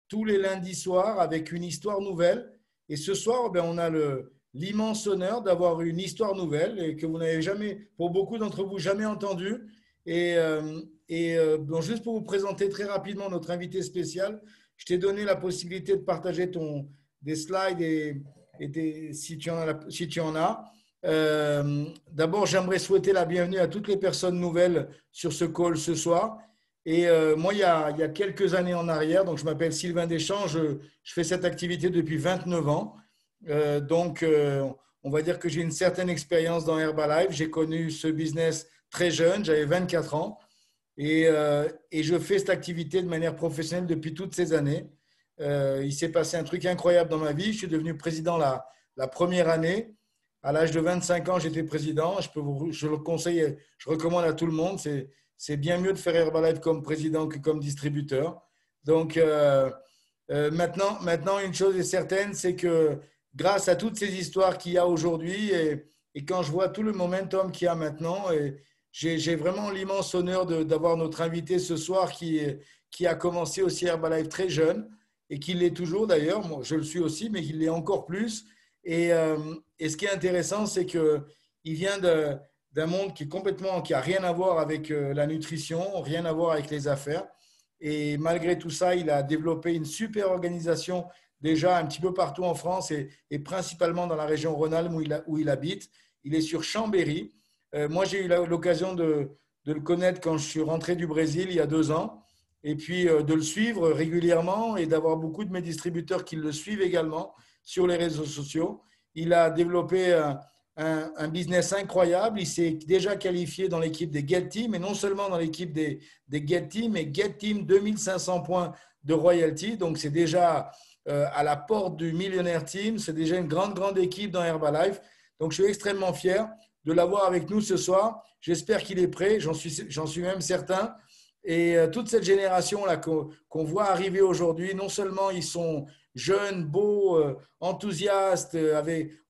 tous les lundis soirs avec une histoire nouvelle. Et ce soir, ben, on a l'immense honneur d'avoir une histoire nouvelle et que vous n'avez jamais, pour beaucoup d'entre vous, jamais entendue. Bon, juste pour vous présenter très rapidement notre invité spécial, je t'ai donné la possibilité de partager des slides si tu en as. D'abord, j'aimerais souhaiter la bienvenue à toutes les personnes nouvelles sur ce call ce soir. Moi, il y a quelques années en arrière, donc je m'appelle Sylvain Deschamps, je fais cette activité depuis 29 ans. On va dire que j'ai une certaine expérience dans Herbalife. J'ai connu ce business très jeune, j'avais 24 ans. Et je fais cette activité de manière professionnelle depuis toutes ces années. Il s'est passé un truc incroyable dans ma vie. Je suis devenu président la première année. À l'âge de 25 ans, j'étais président. Je le conseille, je recommande à tout le monde. C'est bien mieux de faire Herbalife comme président que comme distributeur. Donc, maintenant, une chose est certaine, c'est que grâce à toutes ces histoires qu'il y a aujourd'hui et quand je vois tout le momentum qu'il y a maintenant, j'ai vraiment l'immense honneur d'avoir notre invité ce soir qui a commencé aussi Herbalife très jeune et qui l'est toujours d'ailleurs. Moi, je le suis aussi, mais il l'est encore plus. Et ce qui est intéressant, c'est qu'il vient d'un monde qui a rien à voir avec la nutrition, rien à voir avec les affaires. Et malgré tout ça, il a développé une super organisation déjà un petit peu partout en France et principalement dans la région Rhône-Alpes où il habite. Il est sur Chambéry. Moi, j'ai eu l'occasion de le connaître quand je suis rentré du Brésil il y a 2 ans et puis de le suivre régulièrement et d'avoir beaucoup de mes distributeurs qui le suivent également sur les réseaux sociaux. Il a développé un business incroyable. Il s'est déjà qualifié dans l'équipe des Get Team et non seulement dans l'équipe des Get Team, mais Get Team 2500 points de royalty. Donc, c'est déjà à la porte du Millionaire Team. C'est déjà une grande, grande équipe dans Herbalife. Donc, je suis extrêmement fier de l'avoir avec nous ce soir. J'espère qu'il est prêt. J'en suis même certain. Et toute cette génération-là qu'on voit arriver aujourd'hui, non seulement ils sont jeunes, beaux, enthousiastes,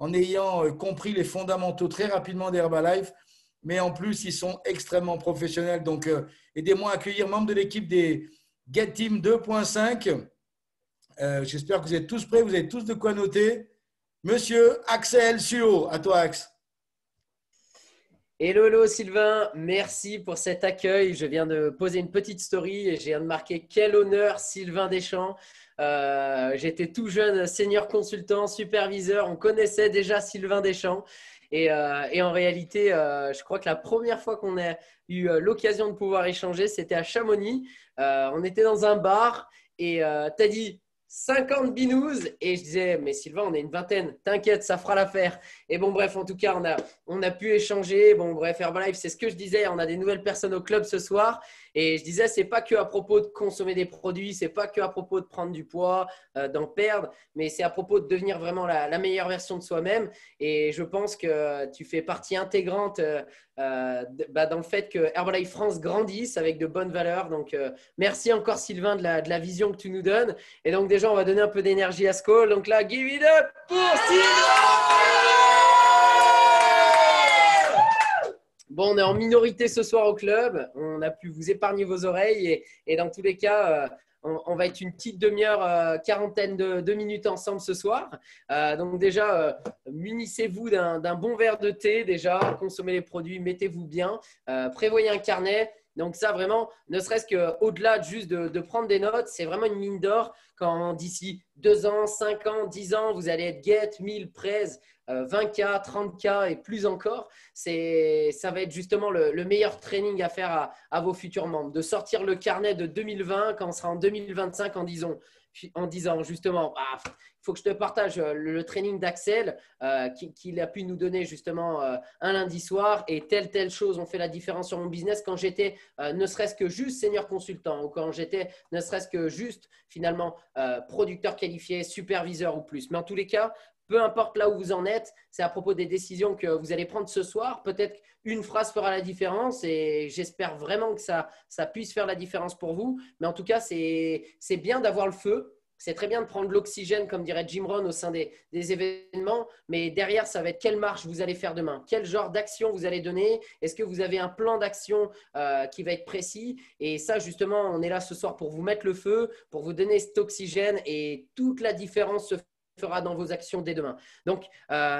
en ayant compris les fondamentaux très rapidement d'Herbalife, mais en plus, ils sont extrêmement professionnels. Donc, aidez-moi à accueillir membre de l'équipe des Get Team 2.5. J'espère que vous êtes tous prêts, vous avez tous de quoi noter. Monsieur Axel Suo, à toi, Ax. Hello, hello Sylvain, merci pour cet accueil. Je viens de poser une petite story et je viens de marquer quel honneur Sylvain Deschamps. J'étais tout jeune senior consultant, superviseur, on connaissait déjà Sylvain Deschamps. Et en réalité, je crois que la première fois qu'on a eu l'occasion de pouvoir échanger, c'était à Chamonix. On était dans un bar et tu as dit 50 binous et je disais mais Sylvain on est une vingtaine, t'inquiète ça fera l'affaire. Et bon bref en tout cas on a pu échanger. Bon bref Herbalife c'est ce que je disais, on a des nouvelles personnes au club ce soir et je disais c'est pas que à propos de consommer des produits, c'est pas que à propos de prendre du poids, d'en perdre, mais c'est à propos de devenir vraiment la meilleure version de soi-même. Et je pense que tu fais partie intégrante dans le fait que Herbalife France grandisse avec de bonnes valeurs. Donc merci encore Sylvain de la vision que tu nous donnes. Et donc déjà, on va donner un peu d'énergie à ce call. Donc là, give it up pour Sylvain! Bon, on est en minorité ce soir au club. On a pu vous épargner vos oreilles. Et dans tous les cas, on va être une petite demi-heure, quarantaine de minutes ensemble ce soir. Donc déjà, munissez-vous d'un bon verre de thé. Déjà, consommez les produits, mettez-vous bien. Prévoyez un carnet. Donc ça, vraiment, ne serait-ce qu'au-delà juste de prendre des notes, c'est vraiment une mine d'or quand d'ici 2 ans, 5 ans, 10 ans, vous allez être get, 1000, presse, 20K, 30K et plus encore. Ça va être justement le meilleur training à faire à vos futurs membres. De sortir le carnet de 2020 quand on sera en 2025 en disant justement, il faut que je te partage le training d'Axel qu'il a pu nous donner justement un lundi soir et telle chose ont fait la différence sur mon business quand j'étais ne serait-ce que juste senior consultant ou quand j'étais ne serait-ce que juste finalement producteur qualifié, superviseur ou plus. Mais en tous les cas, peu importe là où vous en êtes, c'est à propos des décisions que vous allez prendre ce soir. Peut-être une phrase fera la différence et j'espère vraiment que ça puisse faire la différence pour vous. Mais en tout cas, c'est bien d'avoir le feu. c'est très bien de prendre l'oxygène, comme dirait Jim Rohn, au sein des événements, mais derrière, ça va être quelle marche vous allez faire demain, quel genre d'action vous allez donner, est-ce que vous avez un plan d'action qui va être précis. Et ça, justement, on est là ce soir pour vous mettre le feu, pour vous donner cet oxygène et toute la différence se fera dans vos actions dès demain. Donc,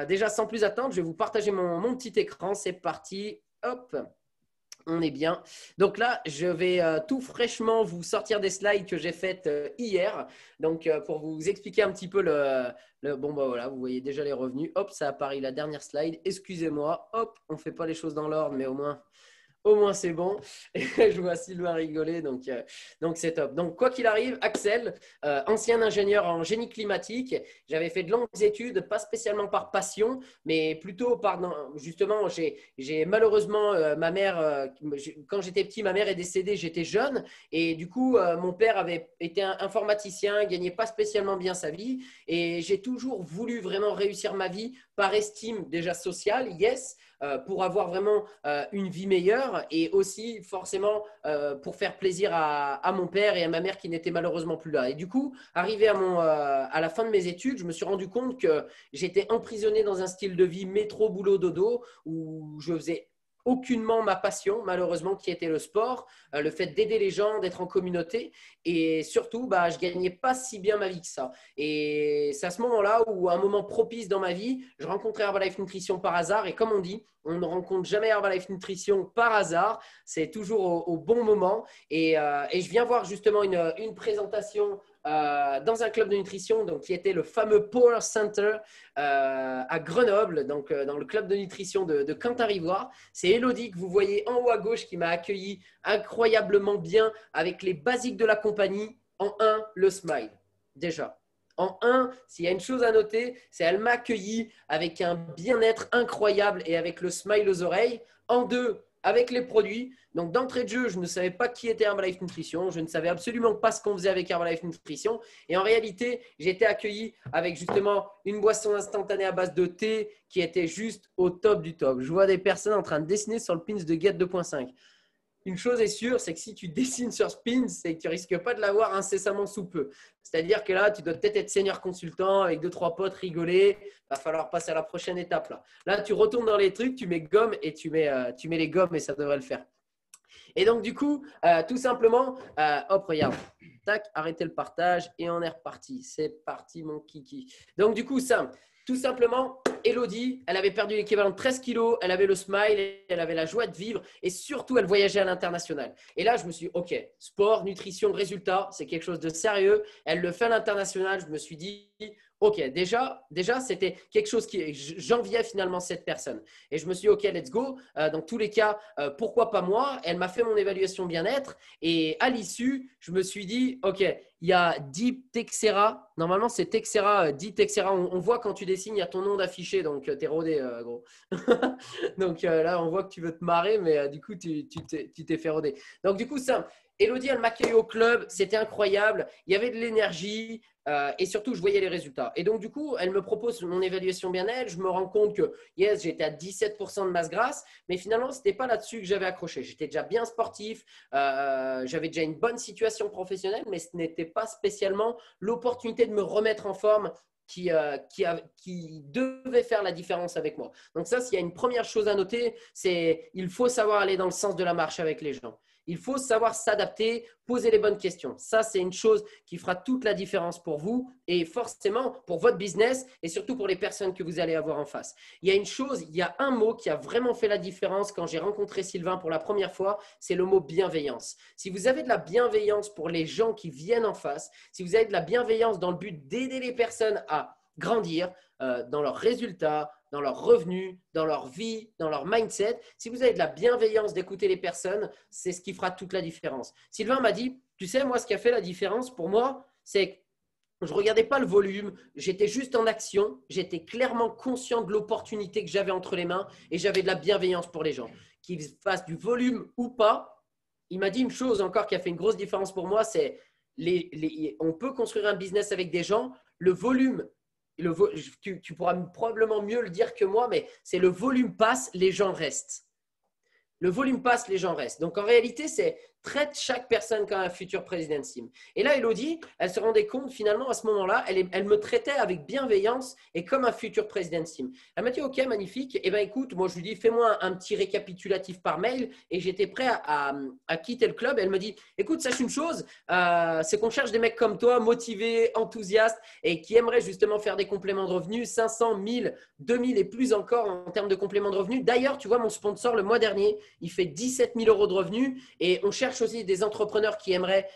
déjà, sans plus attendre, je vais vous partager mon petit écran. C'est parti. Hop. On est bien. Donc là, je vais tout fraîchement vous sortir des slides que j'ai faites hier. Donc, pour vous expliquer un petit peu bon, bah voilà, vous voyez déjà les revenus. Hop, ça apparaît la dernière slide. Excusez-moi. Hop, on ne fait pas les choses dans l'ordre, mais au moins, c'est bon. Et je vois Sylvain rigoler, donc c'est top. Donc, quoi qu'il arrive, Axel, ancien ingénieur en génie climatique, j'avais fait de longues études, pas spécialement par passion, mais plutôt par… Justement, j'ai malheureusement, ma mère, quand j'étais petit, ma mère est décédée, j'étais jeune. Et du coup, mon père avait été un informaticien, gagnait pas spécialement bien sa vie. Et j'ai toujours voulu vraiment réussir ma vie par estime déjà sociale, yes, pour avoir vraiment une vie meilleure et aussi forcément pour faire plaisir à mon père et à ma mère qui n'étaient malheureusement plus là. Et du coup, arrivé à la fin de mes études, je me suis rendu compte que j'étais emprisonné dans un style de vie métro, boulot, dodo où je faisais aucunement ma passion, malheureusement, qui était le sport, le fait d'aider les gens, d'être en communauté. Et surtout, je ne gagnais pas si bien ma vie que ça. Et c'est à ce moment-là où, un moment propice dans ma vie, je rencontrais Herbalife Nutrition par hasard. Et comme on dit, on ne rencontre jamais Herbalife Nutrition par hasard. C'est toujours au bon moment. Et je viens voir justement une présentation dans un club de nutrition donc, qui était le fameux Power Center à Grenoble, donc dans le club de nutrition de Quentin-Rivoire. C'est Elodie que vous voyez en haut à gauche qui m'a accueilli incroyablement bien avec les basiques de la compagnie. En un, le smile, déjà. En un, s'il y a une chose à noter, c'est qu'elle m'a accueilli avec un bien-être incroyable et avec le smile aux oreilles. En deux, avec les produits. Donc, d'entrée de jeu, je ne savais pas qui était Herbalife Nutrition. Je ne savais absolument pas ce qu'on faisait avec Herbalife Nutrition. Et en réalité, j'ai été accueilli avec justement une boisson instantanée à base de thé qui était juste au top du top. Je vois des personnes en train de dessiner sur le pins de Get 2.5. Une chose est sûre, c'est que si tu dessines sur Spin, c'est que tu ne risques pas de l'avoir incessamment sous peu. C'est-à-dire que là, tu dois peut-être être senior consultant avec 2-3 potes, rigoler. Il va falloir passer à la prochaine étape. Là, tu retournes dans les trucs, tu mets gomme et tu mets les gommes et ça devrait le faire. Et donc, du coup, tout simplement, hop, regarde. Tac, arrêtez le partage et on est reparti. C'est parti, mon kiki. Donc, du coup, ça… Tout simplement, Elodie, elle avait perdu l'équivalent de 13 kilos, elle avait le smile, elle avait la joie de vivre et surtout, elle voyageait à l'international. Et là, je me suis dit, OK, sport, nutrition, résultat, c'est quelque chose de sérieux. Elle le fait à l'international. Je me suis dit, OK, déjà c'était quelque chose qui j'enviais finalement cette personne. Et je me suis dit, OK, let's go. Dans tous les cas, pourquoi pas moi? Elle m'a fait mon évaluation bien-être. Et à l'issue, je me suis dit, OK, il y a Deep Texera. Normalement, c'est Texera, Deep Texera. On voit quand tu dessines, il y a ton nom d'affiché. Donc, tu es rodé, gros. Donc, là, on voit que tu veux te marrer, mais du coup, tu t'es fait roder. Donc, du coup, ça… Elodie, elle m'accueille au club, c'était incroyable, il y avait de l'énergie et surtout, je voyais les résultats. Et donc, du coup, elle me propose mon évaluation bien-être. Je me rends compte que, yes, j'étais à 17% de masse grasse, mais finalement, ce n'était pas là-dessus que j'avais accroché. J'étais déjà bien sportif, j'avais déjà une bonne situation professionnelle, mais ce n'était pas spécialement l'opportunité de me remettre en forme qui devait faire la différence avec moi. Donc ça, s'il y a une première chose à noter, c'est qu'il faut savoir aller dans le sens de la marche avec les gens. Il faut savoir s'adapter, poser les bonnes questions. Ça, c'est une chose qui fera toute la différence pour vous et forcément pour votre business et surtout pour les personnes que vous allez avoir en face. Il y a un mot qui a vraiment fait la différence quand j'ai rencontré Sylvain pour la première fois, c'est le mot bienveillance. Si vous avez de la bienveillance pour les gens qui viennent en face, si vous avez de la bienveillance dans le but d'aider les personnes à grandir dans leurs résultats, dans leurs revenus, dans leur vie, dans leur mindset. Si vous avez de la bienveillance d'écouter les personnes, c'est ce qui fera toute la différence. Sylvain m'a dit, tu sais, moi, ce qui a fait la différence pour moi, c'est que je ne regardais pas le volume, j'étais juste en action, j'étais clairement conscient de l'opportunité que j'avais entre les mains et j'avais de la bienveillance pour les gens. Qu'ils fassent du volume ou pas, il m'a dit une chose encore qui a fait une grosse différence pour moi, c'est on peut construire un business avec des gens, le volume, tu pourras probablement mieux le dire que moi, mais c'est le volume passe, les gens restent. Le volume passe, les gens restent. Donc, en réalité, c'est traite chaque personne comme un futur président team. Et là, Elodie, elle se rendait compte finalement à ce moment-là, elle me traitait avec bienveillance et comme un futur président team. Elle m'a dit, ok, magnifique. Eh bien, écoute, moi, je lui dis, fais-moi un petit récapitulatif par mail et j'étais prêt à quitter le club. Elle me dit, écoute, sache une chose, c'est qu'on cherche des mecs comme toi, motivés, enthousiastes et qui aimeraient justement faire des compléments de revenus, 500, 1000, 2000 et plus encore en termes de compléments de revenus. D'ailleurs, tu vois, mon sponsor, le mois dernier, il fait 17 000 euros de revenus et on cherche aussi des entrepreneurs qui aimeraient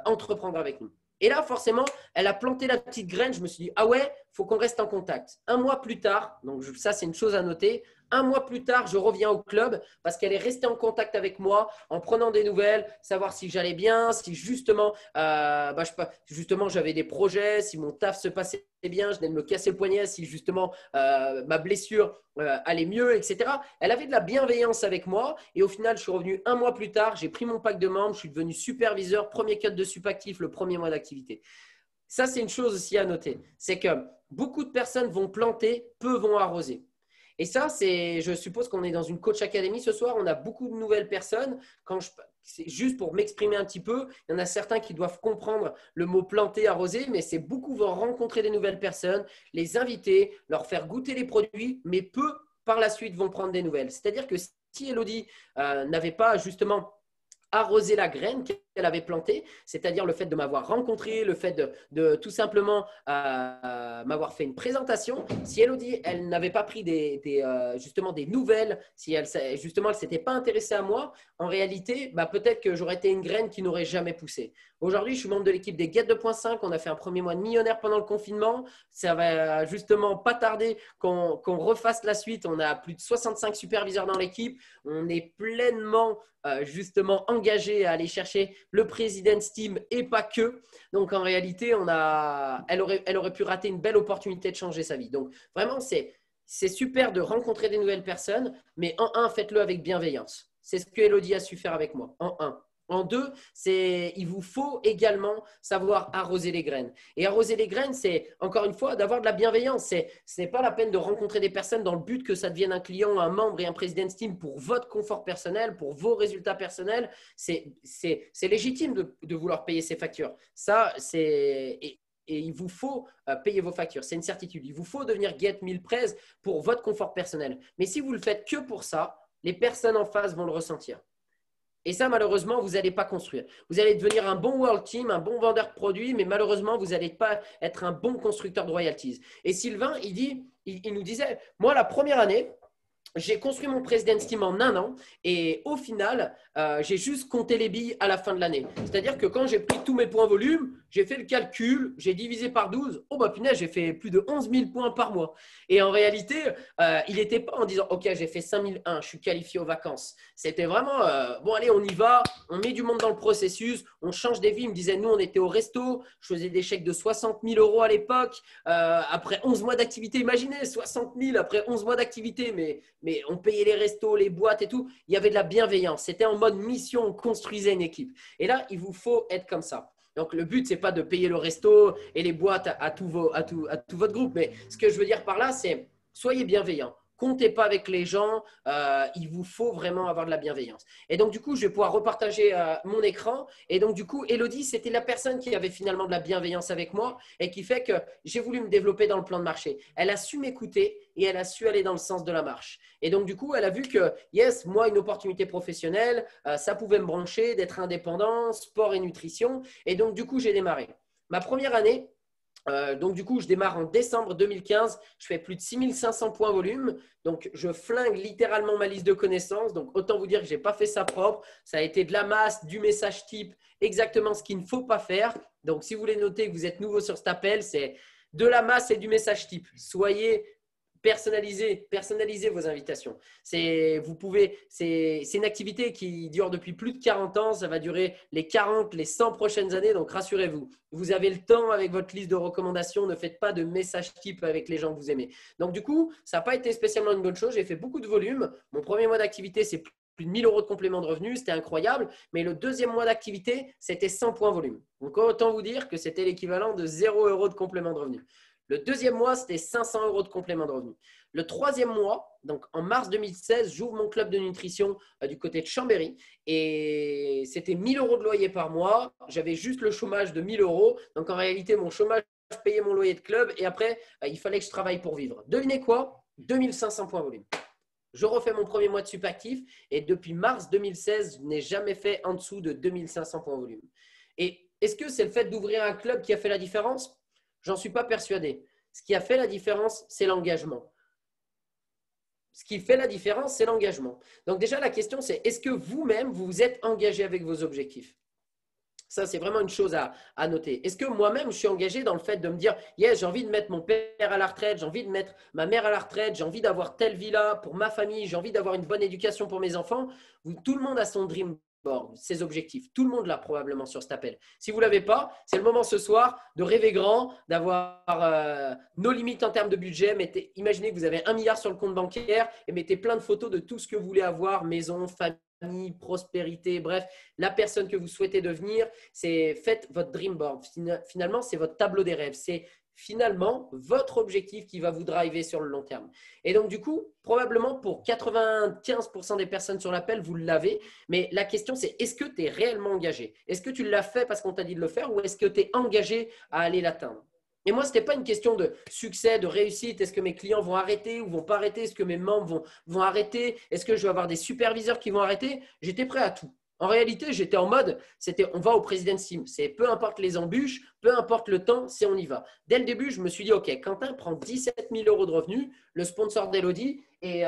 entreprendre avec nous. Et là, forcément, elle a planté la petite graine. Je me suis dit, ah ouais, il faut qu'on reste en contact. Un mois plus tard, donc ça, c'est une chose à noter. Un mois plus tard, je reviens au club parce qu'elle est restée en contact avec moi en prenant des nouvelles, savoir si j'allais bien, si justement, j'avais des projets, si mon taf se passait bien, je venais de me casser le poignet, si justement ma blessure allait mieux, etc. Elle avait de la bienveillance avec moi et au final, je suis revenu un mois plus tard, j'ai pris mon pack de membres, je suis devenu superviseur, premier cut de Supactif, le premier mois d'activité. Ça, c'est une chose aussi à noter, c'est que beaucoup de personnes vont planter, peu vont arroser. Et ça, je suppose qu'on est dans une coach academy ce soir. On a beaucoup de nouvelles personnes. C'est juste pour m'exprimer un petit peu, il y en a certains qui doivent comprendre le mot planter, arroser, mais c'est beaucoup vont rencontrer des nouvelles personnes, les inviter, leur faire goûter les produits, mais peu par la suite vont prendre des nouvelles. C'est-à-dire que si Elodie n'avait pas justement arroser la graine qu'elle avait plantée, c'est-à-dire le fait de m'avoir rencontré, le fait de tout simplement m'avoir fait une présentation. Si Elodie, elle n'avait pas pris justement des nouvelles, si elle justement elle s'était pas intéressée à moi, en réalité, peut-être que j'aurais été une graine qui n'aurait jamais poussé. Aujourd'hui, je suis membre de l'équipe des Get 2.5. On a fait un premier mois de millionnaire pendant le confinement. Ça va justement pas tarder qu'on refasse la suite. On a plus de 65 superviseurs dans l'équipe. On est pleinement justement engagé à aller chercher le President's Team et pas que. Donc en réalité, elle aurait pu rater une belle opportunité de changer sa vie. Donc vraiment, c'est super de rencontrer des nouvelles personnes, mais en un, faites-le avec bienveillance. C'est ce que Elodie a su faire avec moi, en un. En deux, il vous faut également savoir arroser les graines. Et arroser les graines, c'est encore une fois d'avoir de la bienveillance. Ce n'est pas la peine de rencontrer des personnes dans le but que ça devienne un client, un membre et un President's Team pour votre confort personnel, pour vos résultats personnels. C'est légitime de vouloir payer ses factures. Ça, et il vous faut payer vos factures. C'est une certitude. Il vous faut devenir Get 1000 Prez pour votre confort personnel. Mais si vous le faites que pour ça, les personnes en face vont le ressentir. Et ça, malheureusement, vous n'allez pas construire. Vous allez devenir un bon World Team, un bon vendeur de produits, mais malheureusement, vous n'allez pas être un bon constructeur de royalties. Et Sylvain, il nous disait, moi, la première année, j'ai construit mon President's Team en un an et au final, j'ai juste compté les billes à la fin de l'année. C'est-à-dire que quand j'ai pris tous mes points volume, j'ai fait le calcul, j'ai divisé par 12. Oh bah punaise, j'ai fait plus de 11 000 points par mois. Et en réalité, il n'était pas en disant « Ok, j'ai fait 5001, je suis qualifié aux vacances ». C'était vraiment « Bon, allez, on y va, on met du monde dans le processus, on change des vies ». Il me disait « Nous, on était au resto, je faisais des chèques de 60 000 euros à l'époque. Après 11 mois d'activité, imaginez, 60 000 après 11 mois d'activité, mais on payait les restos, les boîtes et tout. Il y avait de la bienveillance. C'était en mode mission, on construisait une équipe. Et là, il vous faut être comme ça. Donc, le but, ce n'est pas de payer le resto et les boîtes à tout votre groupe. Mais ce que je veux dire par là, c'est soyez bienveillants. Comptez pas avec les gens. Il vous faut vraiment avoir de la bienveillance. Et donc, du coup, je vais pouvoir repartager mon écran. Et donc, du coup, Elodie, c'était la personne qui avait finalement de la bienveillance avec moi et qui fait que j'ai voulu me développer dans le plan de marché. Elle a su m'écouter et elle a su aller dans le sens de la marche. Et donc, du coup, elle a vu que, yes, moi, une opportunité professionnelle, ça pouvait me brancher, d'être indépendant, sport et nutrition. Et donc, du coup, j'ai démarré. Ma première année, donc, du coup, je démarre en décembre 2015. Je fais plus de 6500 points volume. Donc, je flingue littéralement ma liste de connaissances. Donc, autant vous dire que je n'ai pas fait ça propre. Ça a été de la masse, du message type, exactement ce qu'il ne faut pas faire. Donc, si vous voulez noter que vous êtes nouveau sur cet appel, c'est de la masse et du message type. Soyez personnalisez vos invitations. C'est une activité qui dure depuis plus de 40 ans. Ça va durer les 40, les 100 prochaines années. Donc, rassurez-vous, vous avez le temps avec votre liste de recommandations. Ne faites pas de message type avec les gens que vous aimez. Donc, du coup, ça n'a pas été spécialement une bonne chose. J'ai fait beaucoup de volume. Mon premier mois d'activité, c'est plus de 1000 euros de complément de revenus. C'était incroyable. Mais le deuxième mois d'activité, c'était 100 points volume. Donc, autant vous dire que c'était l'équivalent de 0 euros de complément de revenus. Le deuxième mois, c'était 500 € de complément de revenu. Le troisième mois, donc en mars 2016, j'ouvre mon club de nutrition du côté de Chambéry et c'était 1 000 € de loyer par mois. J'avais juste le chômage de 1 000 €. Donc en réalité, mon chômage payait mon loyer de club et après, il fallait que je travaille pour vivre. Devinez quoi? 2500 points volume. Je refais mon premier mois de subactif et depuis mars 2016, je n'ai jamais fait en dessous de 2500 points volume. Et est-ce que c'est le fait d'ouvrir un club qui a fait la différence? J'en suis pas persuadé. Ce qui a fait la différence, c'est l'engagement. Ce qui fait la différence, c'est l'engagement. Donc déjà, la question, c'est est-ce que vous-même, vous vous êtes engagé avec vos objectifs? Ça, c'est vraiment une chose à noter. Est-ce que moi-même, je suis engagé dans le fait de me dire, yes, j'ai envie de mettre mon père à la retraite, j'ai envie de mettre ma mère à la retraite, j'ai envie d'avoir telle villa pour ma famille, j'ai envie d'avoir une bonne éducation pour mes enfants. Tout le monde a son dream board, ses objectifs. Tout le monde l'a probablement sur cet appel. Si vous ne l'avez pas, c'est le moment ce soir de rêver grand, d'avoir nos limites en termes de budget. Imaginez que vous avez 1 milliard sur le compte bancaire et mettez plein de photos de tout ce que vous voulez avoir, maison, famille, prospérité, bref, la personne que vous souhaitez devenir, faites votre dream board. Finalement, c'est votre tableau des rêves. C'est finalement votre objectif qui va vous driver sur le long terme. Et donc, du coup, probablement pour 95% des personnes sur l'appel, vous l'avez. Mais la question, c'est est-ce que tu es réellement engagé? Est-ce que tu l'as fait parce qu'on t'a dit de le faire ou est-ce que tu es engagé à aller l'atteindre? Et moi, ce n'était pas une question de succès, de réussite. Est-ce que mes clients vont arrêter ou vont pas arrêter? Est-ce que mes membres vont arrêter? Est-ce que je vais avoir des superviseurs qui vont arrêter? J'étais prêt à tout. En réalité, j'étais en mode, on va au President's Team. C'est peu importe les embûches, peu importe le temps, c'est on y va. Dès le début, je me suis dit, OK, Quentin prend 17 000 € de revenus, le sponsor d'Elodie. Et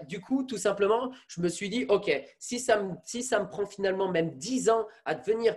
du coup, tout simplement, je me suis dit, OK, si ça me prend finalement même 10 ans à devenir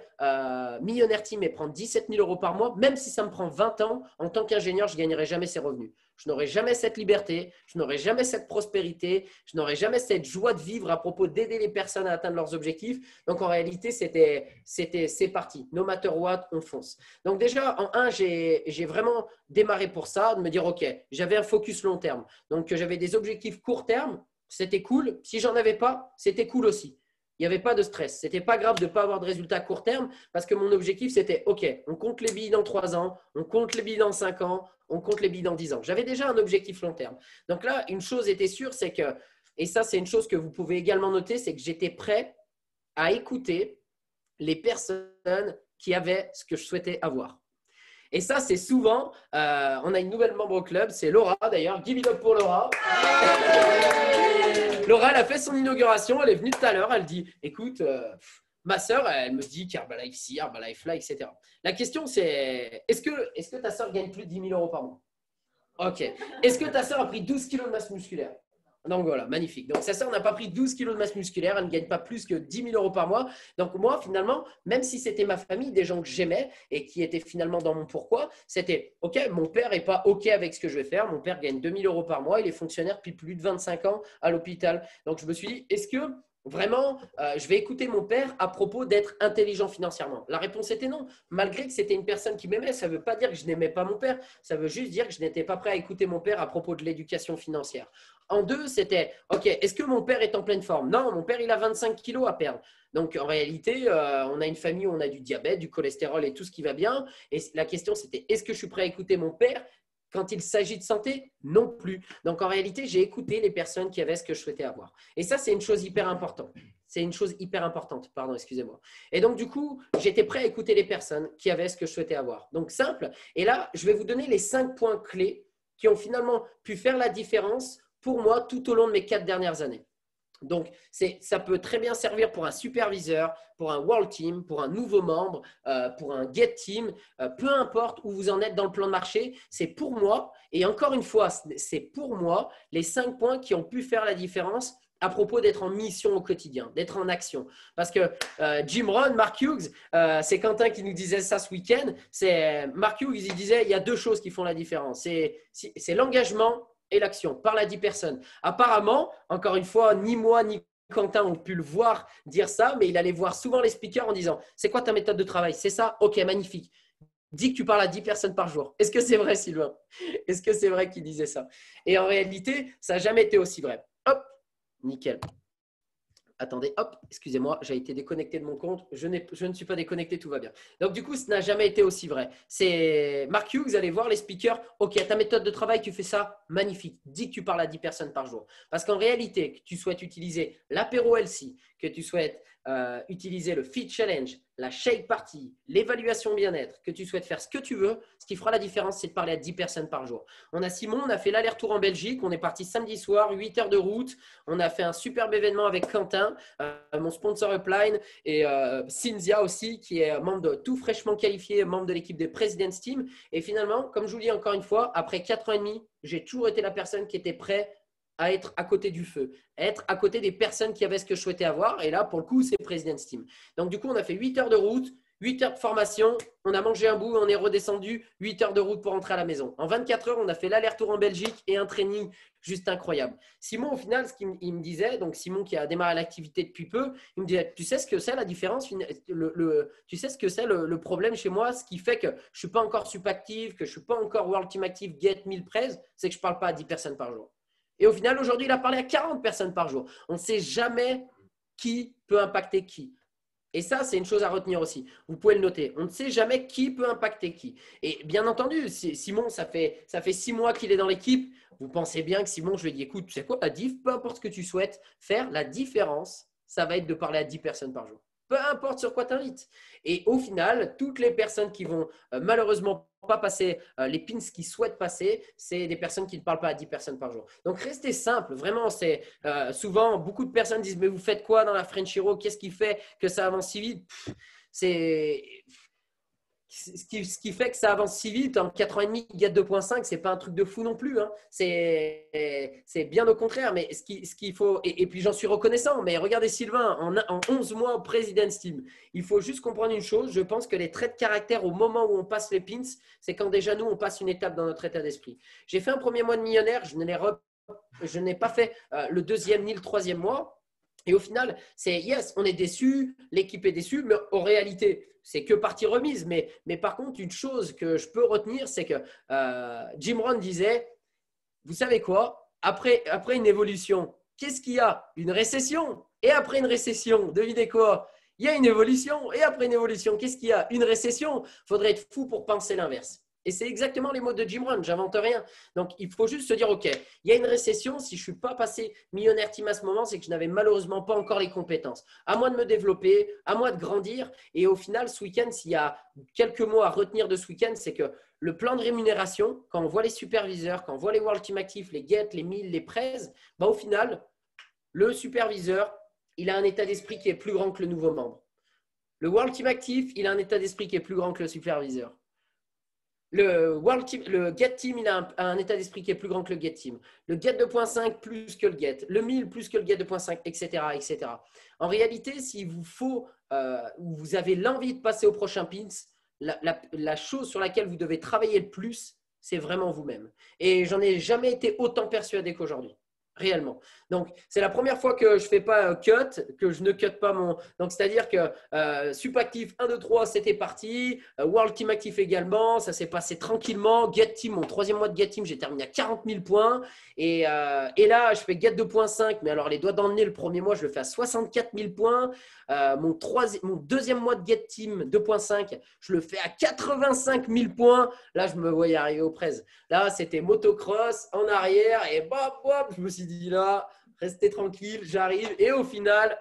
millionnaire team et prendre 17 000 € par mois, même si ça me prend 20 ans, en tant qu'ingénieur, je ne gagnerai jamais ces revenus. Je n'aurai jamais cette liberté, je n'aurai jamais cette prospérité, je n'aurai jamais cette joie de vivre à propos d'aider les personnes à atteindre leurs objectifs. Donc, en réalité, c'est parti. No matter what, on fonce. Donc, déjà, en un, j'ai vraiment démarré pour ça, de me dire, OK, j'avais un focus long terme. Donc, j'avais des objectifs court terme, c'était cool. Si j'en avais pas, c'était cool aussi. Il n'y avait pas de stress. Ce n'était pas grave de ne pas avoir de résultats à court terme parce que mon objectif, c'était OK, on compte les billes dans 3 ans, on compte les billes dans 5 ans, on compte les billes dans 10 ans. J'avais déjà un objectif long terme. Donc là, une chose était sûre, c'est que, et ça, c'est une chose que vous pouvez également noter, c'est que j'étais prêt à écouter les personnes qui avaient ce que je souhaitais avoir. Et ça, c'est souvent, on a une nouvelle membre au club, c'est Laura d'ailleurs. Give it up pour Laura. Laura, elle a fait son inauguration, elle est venue tout à l'heure, elle dit, écoute, ma sœur, elle me dit qu'Herbalife ci, Herbalife là, etc. La question, c'est, est-ce que ta sœur gagne plus de 10 000 € par mois? Ok. Est-ce que ta sœur a pris 12 kilos de masse musculaire? Donc voilà, magnifique. Donc sa sœur n'a pas pris 12 kilos de masse musculaire, elle ne gagne pas plus que 10 000 € par mois. Donc moi, finalement, même si c'était ma famille, des gens que j'aimais et qui étaient finalement dans mon pourquoi, c'était OK, mon père n'est pas OK avec ce que je vais faire. Mon père gagne 2 000 € par mois, il est fonctionnaire depuis plus de 25 ans à l'hôpital. Donc je me suis dit, est-ce que vraiment, je vais écouter mon père à propos d'être intelligent financièrement? La réponse était non. Malgré que c'était une personne qui m'aimait, ça ne veut pas dire que je n'aimais pas mon père. Ça veut juste dire que je n'étais pas prêt à écouter mon père à propos de l'éducation financière. En deux, c'était OK, est-ce que mon père est en pleine forme? Non, mon père, il a 25 kilos à perdre. Donc, en réalité, on a une famille où on a du diabète, du cholestérol et tout ce qui va bien. Et la question, c'était est-ce que je suis prêt à écouter mon père? Quand il s'agit de santé, non plus. Donc, en réalité, j'ai écouté les personnes qui avaient ce que je souhaitais avoir. Et ça, c'est une chose hyper importante. C'est une chose hyper importante, pardon, excusez-moi. Et donc, du coup, j'étais prêt à écouter les personnes qui avaient ce que je souhaitais avoir. Donc, simple. Et là, je vais vous donner les 5 points clés qui ont finalement pu faire la différence pour moi tout au long de mes 4 dernières années. Donc, ça peut très bien servir pour un superviseur, pour un World Team, pour un nouveau membre, pour un Get Team, peu importe où vous en êtes dans le plan de marché, c'est pour moi, et encore une fois, c'est pour moi les 5 points qui ont pu faire la différence à propos d'être en mission au quotidien, d'être en action. Parce que Jim Rohn, Mark Hughes, c'est Quentin qui nous disait ça ce week-end, Mark Hughes, il disait il y a 2 choses qui font la différence, c'est l'engagement et l'action, parle à 10 personnes. Apparemment, encore une fois, ni moi ni Quentin ont pu le voir dire ça, mais il allait voir souvent les speakers en disant « C'est quoi ta méthode de travail? C'est ça? Ok, magnifique. Dis que tu parles à 10 personnes par jour. » Est-ce que c'est vrai, Sylvain? Est-ce que c'est vrai qu'il disait ça? Et en réalité, ça n'a jamais été aussi vrai. Hop, nickel. Attendez, hop, excusez-moi, j'ai été déconnecté de mon compte. Je ne suis pas déconnecté, tout va bien. Donc, du coup, ce n'a jamais été aussi vrai. C'est Mark Hughes, vous allez voir les speakers. Ok, ta méthode de travail, tu fais ça, magnifique. Dis que tu parles à 10 personnes par jour. Parce qu'en réalité, que tu souhaites utiliser l'apéro LC, que tu souhaites utiliser le Fit Challenge, la Shake Party, l'évaluation bien-être, que tu souhaites faire ce que tu veux, ce qui fera la différence, c'est de parler à 10 personnes par jour. On a Simon, on a fait l'aller-retour en Belgique. On est parti samedi soir, 8 heures de route. On a fait un superbe événement avec Quentin, mon sponsor Upline, et Cynthia aussi, qui est membre de tout fraîchement qualifié, membre de l'équipe des President's Team. Et finalement, comme je vous le dis encore une fois, après 4 ans et demi, j'ai toujours été la personne qui était prête à être à côté du feu, à être à côté des personnes qui avaient ce que je souhaitais avoir. Et là, pour le coup, c'est President's Team. Donc, du coup, on a fait 8 heures de route, 8 heures de formation, on a mangé un bout, on est redescendu, 8 heures de route pour rentrer à la maison. En 24 heures, on a fait l'aller-retour en Belgique et un training juste incroyable. Simon, au final, ce qu'il me disait, donc Simon qui a démarré l'activité depuis peu, il me disait, tu sais ce que c'est la différence, tu sais ce que c'est le problème chez moi, ce qui fait que je ne suis pas encore super actif, que je ne suis pas encore World Team Active, Get 1000 Prez, c'est que je ne parle pas à 10 personnes par jour. Et au final, aujourd'hui, il a parlé à 40 personnes par jour. On ne sait jamais qui peut impacter qui. Et ça, c'est une chose à retenir aussi. Vous pouvez le noter. On ne sait jamais qui peut impacter qui. Et bien entendu, Simon, ça fait 6 mois qu'il est dans l'équipe. Vous pensez bien que Simon, je lui ai dit, écoute, tu sais quoi, la diff, peu importe ce que tu souhaites faire, la différence, ça va être de parler à 10 personnes par jour. Peu importe sur quoi tu invites. Et au final, toutes les personnes qui vont malheureusement pas passer les pins qu'ils souhaitent passer, c'est des personnes qui ne parlent pas à 10 personnes par jour. Donc, restez simple. Vraiment, c'est souvent, beaucoup de personnes disent, mais vous faites quoi dans la French Hero? Qu'est-ce qui fait que ça avance si vite? C'est ce qui fait que ça avance si vite. En 4 ans et demi, Get 2.5, ce n'est pas un truc de fou non plus. Hein. C'est bien au contraire. Mais ce qu'il faut, et puis j'en suis reconnaissant, mais regardez Sylvain, en 11 mois au President's Team, il faut juste comprendre une chose. Je pense que les traits de caractère au moment où on passe les pins, c'est quand déjà nous, on passe une étape dans notre état d'esprit. J'ai fait un premier mois de millionnaire, je n'ai pas fait le deuxième ni le troisième mois. Et au final, c'est yes, on est déçu, l'équipe est déçue, mais en réalité, c'est que partie remise. Mais par contre, une chose que je peux retenir, c'est que Jim Rohn disait, vous savez quoi, après une évolution, qu'est-ce qu'il y a? Une récession. Et après une récession, devinez quoi? Il y a une évolution. Et après une évolution, qu'est-ce qu'il y a? Une récession. Il faudrait être fou pour penser l'inverse. Et c'est exactement les mots de Jim Rohn, j'invente rien. Donc, il faut juste se dire, OK, il y a une récession. Si je ne suis pas passé millionnaire team à ce moment, c'est que je n'avais malheureusement pas encore les compétences. À moi de me développer, à moi de grandir. Et au final, ce week-end, s'il y a quelques mots à retenir de ce week-end, c'est que le plan de rémunération, quand on voit les superviseurs, quand on voit les World Team Actifs, les Get, les 1000, les Prez, bah, au final, le superviseur, il a un état d'esprit qui est plus grand que le nouveau membre. Le World Team Actif, il a un état d'esprit qui est plus grand que le superviseur. Le Get Team, il a un état d'esprit qui est plus grand que le Get Team. Le Get 2.5 plus que le Get. Le 1000 plus que le Get 2.5, etc., etc. En réalité, s'il vous faut, vous avez l'envie de passer au prochain pins, la chose sur laquelle vous devez travailler le plus, c'est vraiment vous-même. Et j'en ai jamais été autant persuadé qu'aujourd'hui. Réellement. Donc, c'est la première fois que je ne fais pas cut, que je ne cut pas mon… Donc, c'est-à-dire que Supactif 1, 2, 3, c'était parti. World Team Actif également, ça s'est passé tranquillement. Get Team, mon troisième mois de Get Team, j'ai terminé à 40 000 points. Et là, je fais Get 2.5, mais alors les doigts dans le nez, le premier mois, je le fais à 64 000 points. Mon deuxième mois de Get Team 2.5, je le fais à 85 000 points. Là, je me voyais arriver aux Prez. Là, c'était motocross en arrière et bop, bop, je me suis dit là, restez tranquille, j'arrive. Et au final,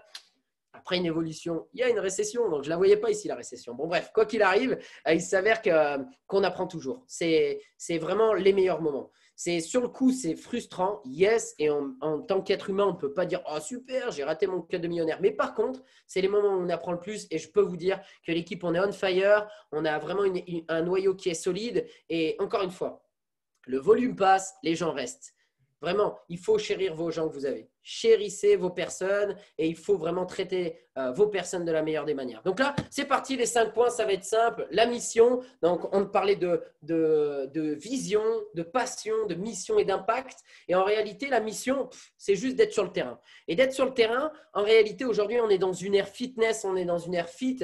après une évolution, il y a une récession. Donc, je ne la voyais pas ici, la récession. Bon, bref, quoi qu'il arrive, il s'avère qu'on apprend toujours. C'est vraiment les meilleurs moments. Sur le coup, c'est frustrant, yes, et en tant qu'être humain, on ne peut pas dire « Oh super, j'ai raté mon cut de millionnaire ». Mais par contre, c'est les moments où on apprend le plus et je peux vous dire que l'équipe, on est on fire, on a vraiment un noyau qui est solide et encore une fois, le volume passe, les gens restent. Vraiment, il faut chérir vos gens que vous avez. Chérissez vos personnes et il faut vraiment traiter vos personnes de la meilleure des manières. Donc là, c'est parti, les 5 points, ça va être simple. La mission, donc on parlait de vision, de passion, de mission et d'impact. Et en réalité, la mission, c'est juste d'être sur le terrain. Et d'être sur le terrain, en réalité, aujourd'hui, on est dans une ère fitness, on est dans une ère fit.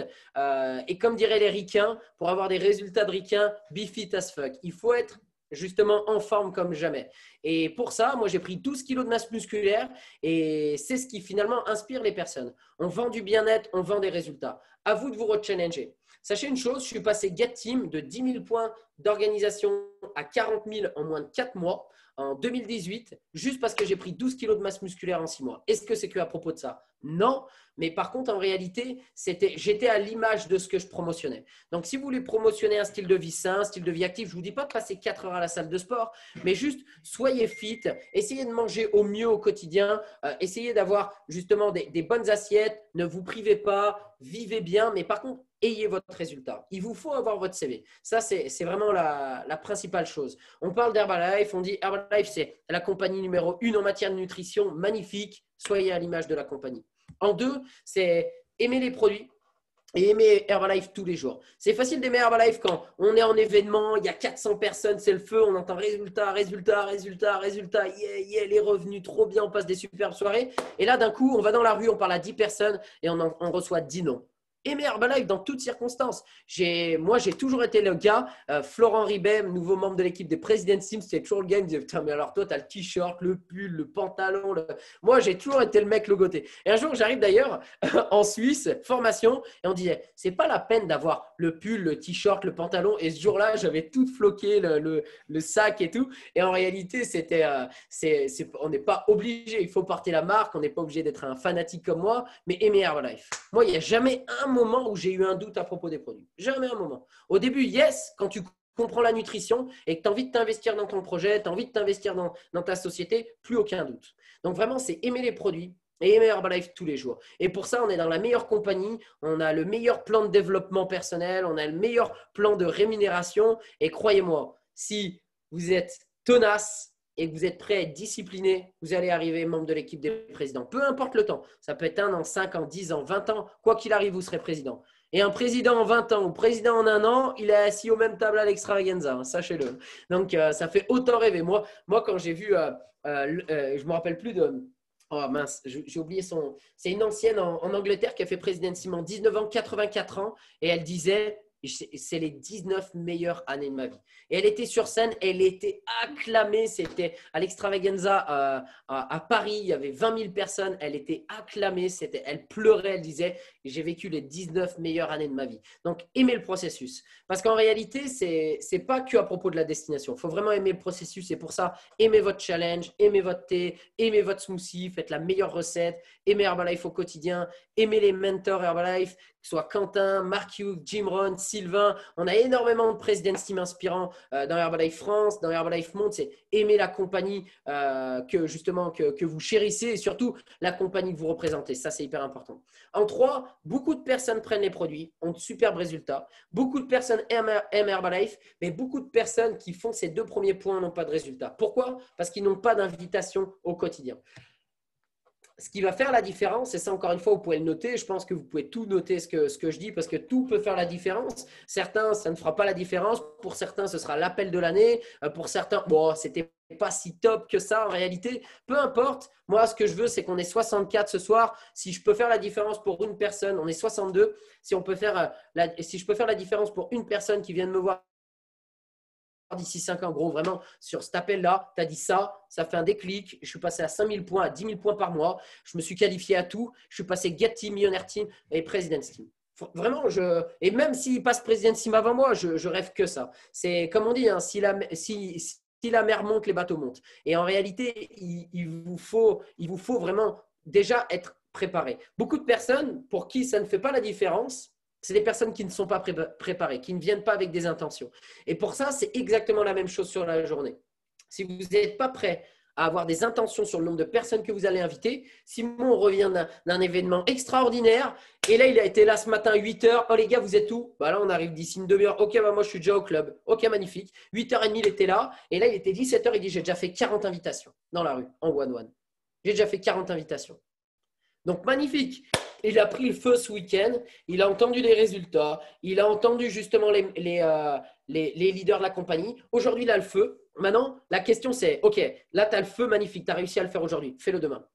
Et comme diraient les ricains, pour avoir des résultats de ricains, be fit as fuck. Il faut être justement en forme comme jamais. Et pour ça, moi, j'ai pris 12 kilos de masse musculaire et c'est ce qui finalement inspire les personnes. On vend du bien-être, on vend des résultats. À vous de vous rechallenger. Sachez une chose, je suis passé Get Team de 10 000 points d'organisation à 40 000 en moins de 4 mois en 2018, juste parce que j'ai pris 12 kilos de masse musculaire en 6 mois. Est-ce que c'est que à propos de ça? Non, mais par contre, en réalité, j'étais à l'image de ce que je promotionnais. Donc, si vous voulez promotionner un style de vie sain, un style de vie actif, je ne vous dis pas de passer 4 heures à la salle de sport, mais juste soyez fit, essayez de manger au mieux au quotidien, essayez d'avoir justement des bonnes assiettes, ne vous privez pas, vivez bien, mais par contre, ayez votre résultat. Il vous faut avoir votre CV. Ça, c'est vraiment la principale chose. On parle d'Herbalife, on dit Herbalife, c'est la compagnie numéro 1 en matière de nutrition, magnifique, soyez à l'image de la compagnie. En 2, c'est aimer les produits et aimer Herbalife tous les jours. C'est facile d'aimer Herbalife quand on est en événement, il y a 400 personnes, c'est le feu, on entend résultat, yeah, les revenus, trop bien, on passe des superbes soirées. Et là, d'un coup, on va dans la rue, on parle à 10 personnes et on reçoit 10 noms. Aimer Herbalife dans toutes circonstances. Moi, j'ai toujours été le gars, Florent Ribet, nouveau membre de l'équipe des Presidents Team, c'était toujours le gars, il me disait, putain, mais alors toi, tu as le t-shirt, le pull, le pantalon. Moi, j'ai toujours été le mec logoté. Et un jour, j'arrive d'ailleurs en Suisse, formation, et on disait, c'est pas la peine d'avoir le pull, le t-shirt, le pantalon. Et ce jour-là, j'avais tout floqué, le sac et tout. Et en réalité, on n'est pas obligé, il faut porter la marque, on n'est pas obligé d'être un fanatique comme moi, mais aimer Herbalife. Moi, il n'y a jamais un moment où j'ai eu un doute à propos des produits. Jamais un moment. Au début, yes, quand tu comprends la nutrition et que tu as envie de t'investir dans ton projet, tu as envie de t'investir dans ta société, plus aucun doute. Donc vraiment, c'est aimer les produits et aimer Herbalife tous les jours. Et pour ça, on est dans la meilleure compagnie, on a le meilleur plan de développement personnel, on a le meilleur plan de rémunération. Et croyez-moi, si vous êtes tenace, et que vous êtes prêt à être discipliné, vous allez arriver membre de l'équipe des présidents. Peu importe le temps. Ça peut être 1 an, 5 ans, 10 ans, 20 ans. Quoi qu'il arrive, vous serez président. Et un président en 20 ans ou président en 1 an, il est assis aux mêmes tables à l'extravaganza, hein, sachez-le. Donc, ça fait autant rêver. Moi quand j'ai vu, je ne me rappelle plus de… Oh mince, j'ai oublié son… C'est une ancienne en Angleterre qui a fait président en 19 ans, 84 ans. Et elle disait… C'est les 19 meilleures années de ma vie. Et elle était sur scène, elle était acclamée. C'était à l'extravaganza à Paris, il y avait 20 000 personnes. Elle était acclamée, elle pleurait, elle disait « J'ai vécu les 19 meilleures années de ma vie ». Donc, aimez le processus. Parce qu'en réalité, ce n'est pas que à propos de la destination. Il faut vraiment aimer le processus. Et pour ça, aimez votre challenge, aimez votre thé, aimez votre smoothie, faites la meilleure recette, aimez Herbalife au quotidien, aimez les mentors Herbalife, que ce soit Quentin, Mark Hughes, Jim Rohn, Sylvain. On a énormément de Presidents Team inspirants dans Herbalife France, dans Herbalife Monde. C'est aimer la compagnie que vous chérissez et surtout la compagnie que vous représentez. Ça, c'est hyper important. En 3, beaucoup de personnes prennent les produits, ont de superbes résultats. Beaucoup de personnes aiment Herbalife, mais beaucoup de personnes qui font ces 2 premiers points n'ont pas de résultats. Pourquoi? Parce qu'ils n'ont pas d'invitation au quotidien. Ce qui va faire la différence, et ça encore une fois, vous pouvez le noter, je pense que vous pouvez tout noter ce que je dis parce que tout peut faire la différence. Certains, ça ne fera pas la différence. Pour certains, ce sera l'appel de l'année. Pour certains, bon, c'était pas si top que ça en réalité. Peu importe, moi, ce que je veux, c'est qu'on est 64 ce soir. Si je peux faire la différence pour une personne, on est 62. Si je peux faire la différence pour une personne qui vient de me voir d'ici 5 ans, gros, vraiment, sur cet appel-là, tu as dit ça, ça fait un déclic. Je suis passé à 5 000 points, à 10 000 points par mois. Je me suis qualifié à tout. Je suis passé Get Team, Millionaire Team et President's Team. Vraiment, et même s'il passe President's Team avant moi, je rêve que ça. C'est comme on dit, hein, si la mer monte, les bateaux montent. Et en réalité, il vous faut vraiment déjà être préparé. Beaucoup de personnes pour qui ça ne fait pas la différence, c'est des personnes qui ne sont pas préparées, qui ne viennent pas avec des intentions. Et pour ça, c'est exactement la même chose sur la journée. Si vous n'êtes pas prêt à avoir des intentions sur le nombre de personnes que vous allez inviter, Simon revient d'un événement extraordinaire. Et là, il a été là ce matin à 8 h. Oh les gars, vous êtes où? Bah là, on arrive d'ici une demi-heure. Ok, bah moi, je suis déjà au club. Ok, magnifique. 8h30, il était là. Et là, il était 17 h. Il dit, j'ai déjà fait 40 invitations dans la rue, en one-one. J'ai déjà fait 40 invitations. Donc, magnifique. Il a pris le feu ce week-end, il a entendu les résultats, il a entendu justement les leaders de la compagnie. Aujourd'hui, il a le feu. Maintenant, la question c'est, ok, là, tu as le feu, magnifique, tu as réussi à le faire aujourd'hui. Fais-le demain.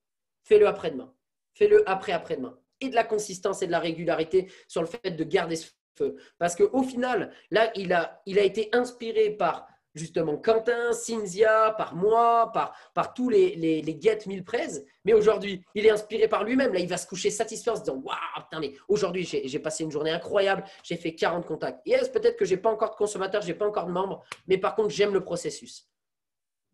Fais-le après-demain. Fais-le après-après-demain. Et de la consistance et de la régularité sur le fait de garder ce feu. Parce qu'au final, là, il a été inspiré par justement Quentin, Cynthia, par moi, par tous les Get 1000 Prez. Mais aujourd'hui, il est inspiré par lui-même. Là, il va se coucher satisfait en se disant waouh, putain, mais aujourd'hui, j'ai passé une journée incroyable. J'ai fait 40 contacts. Yes, peut-être que je n'ai pas encore de consommateurs, je n'ai pas encore de membres, mais par contre, j'aime le processus.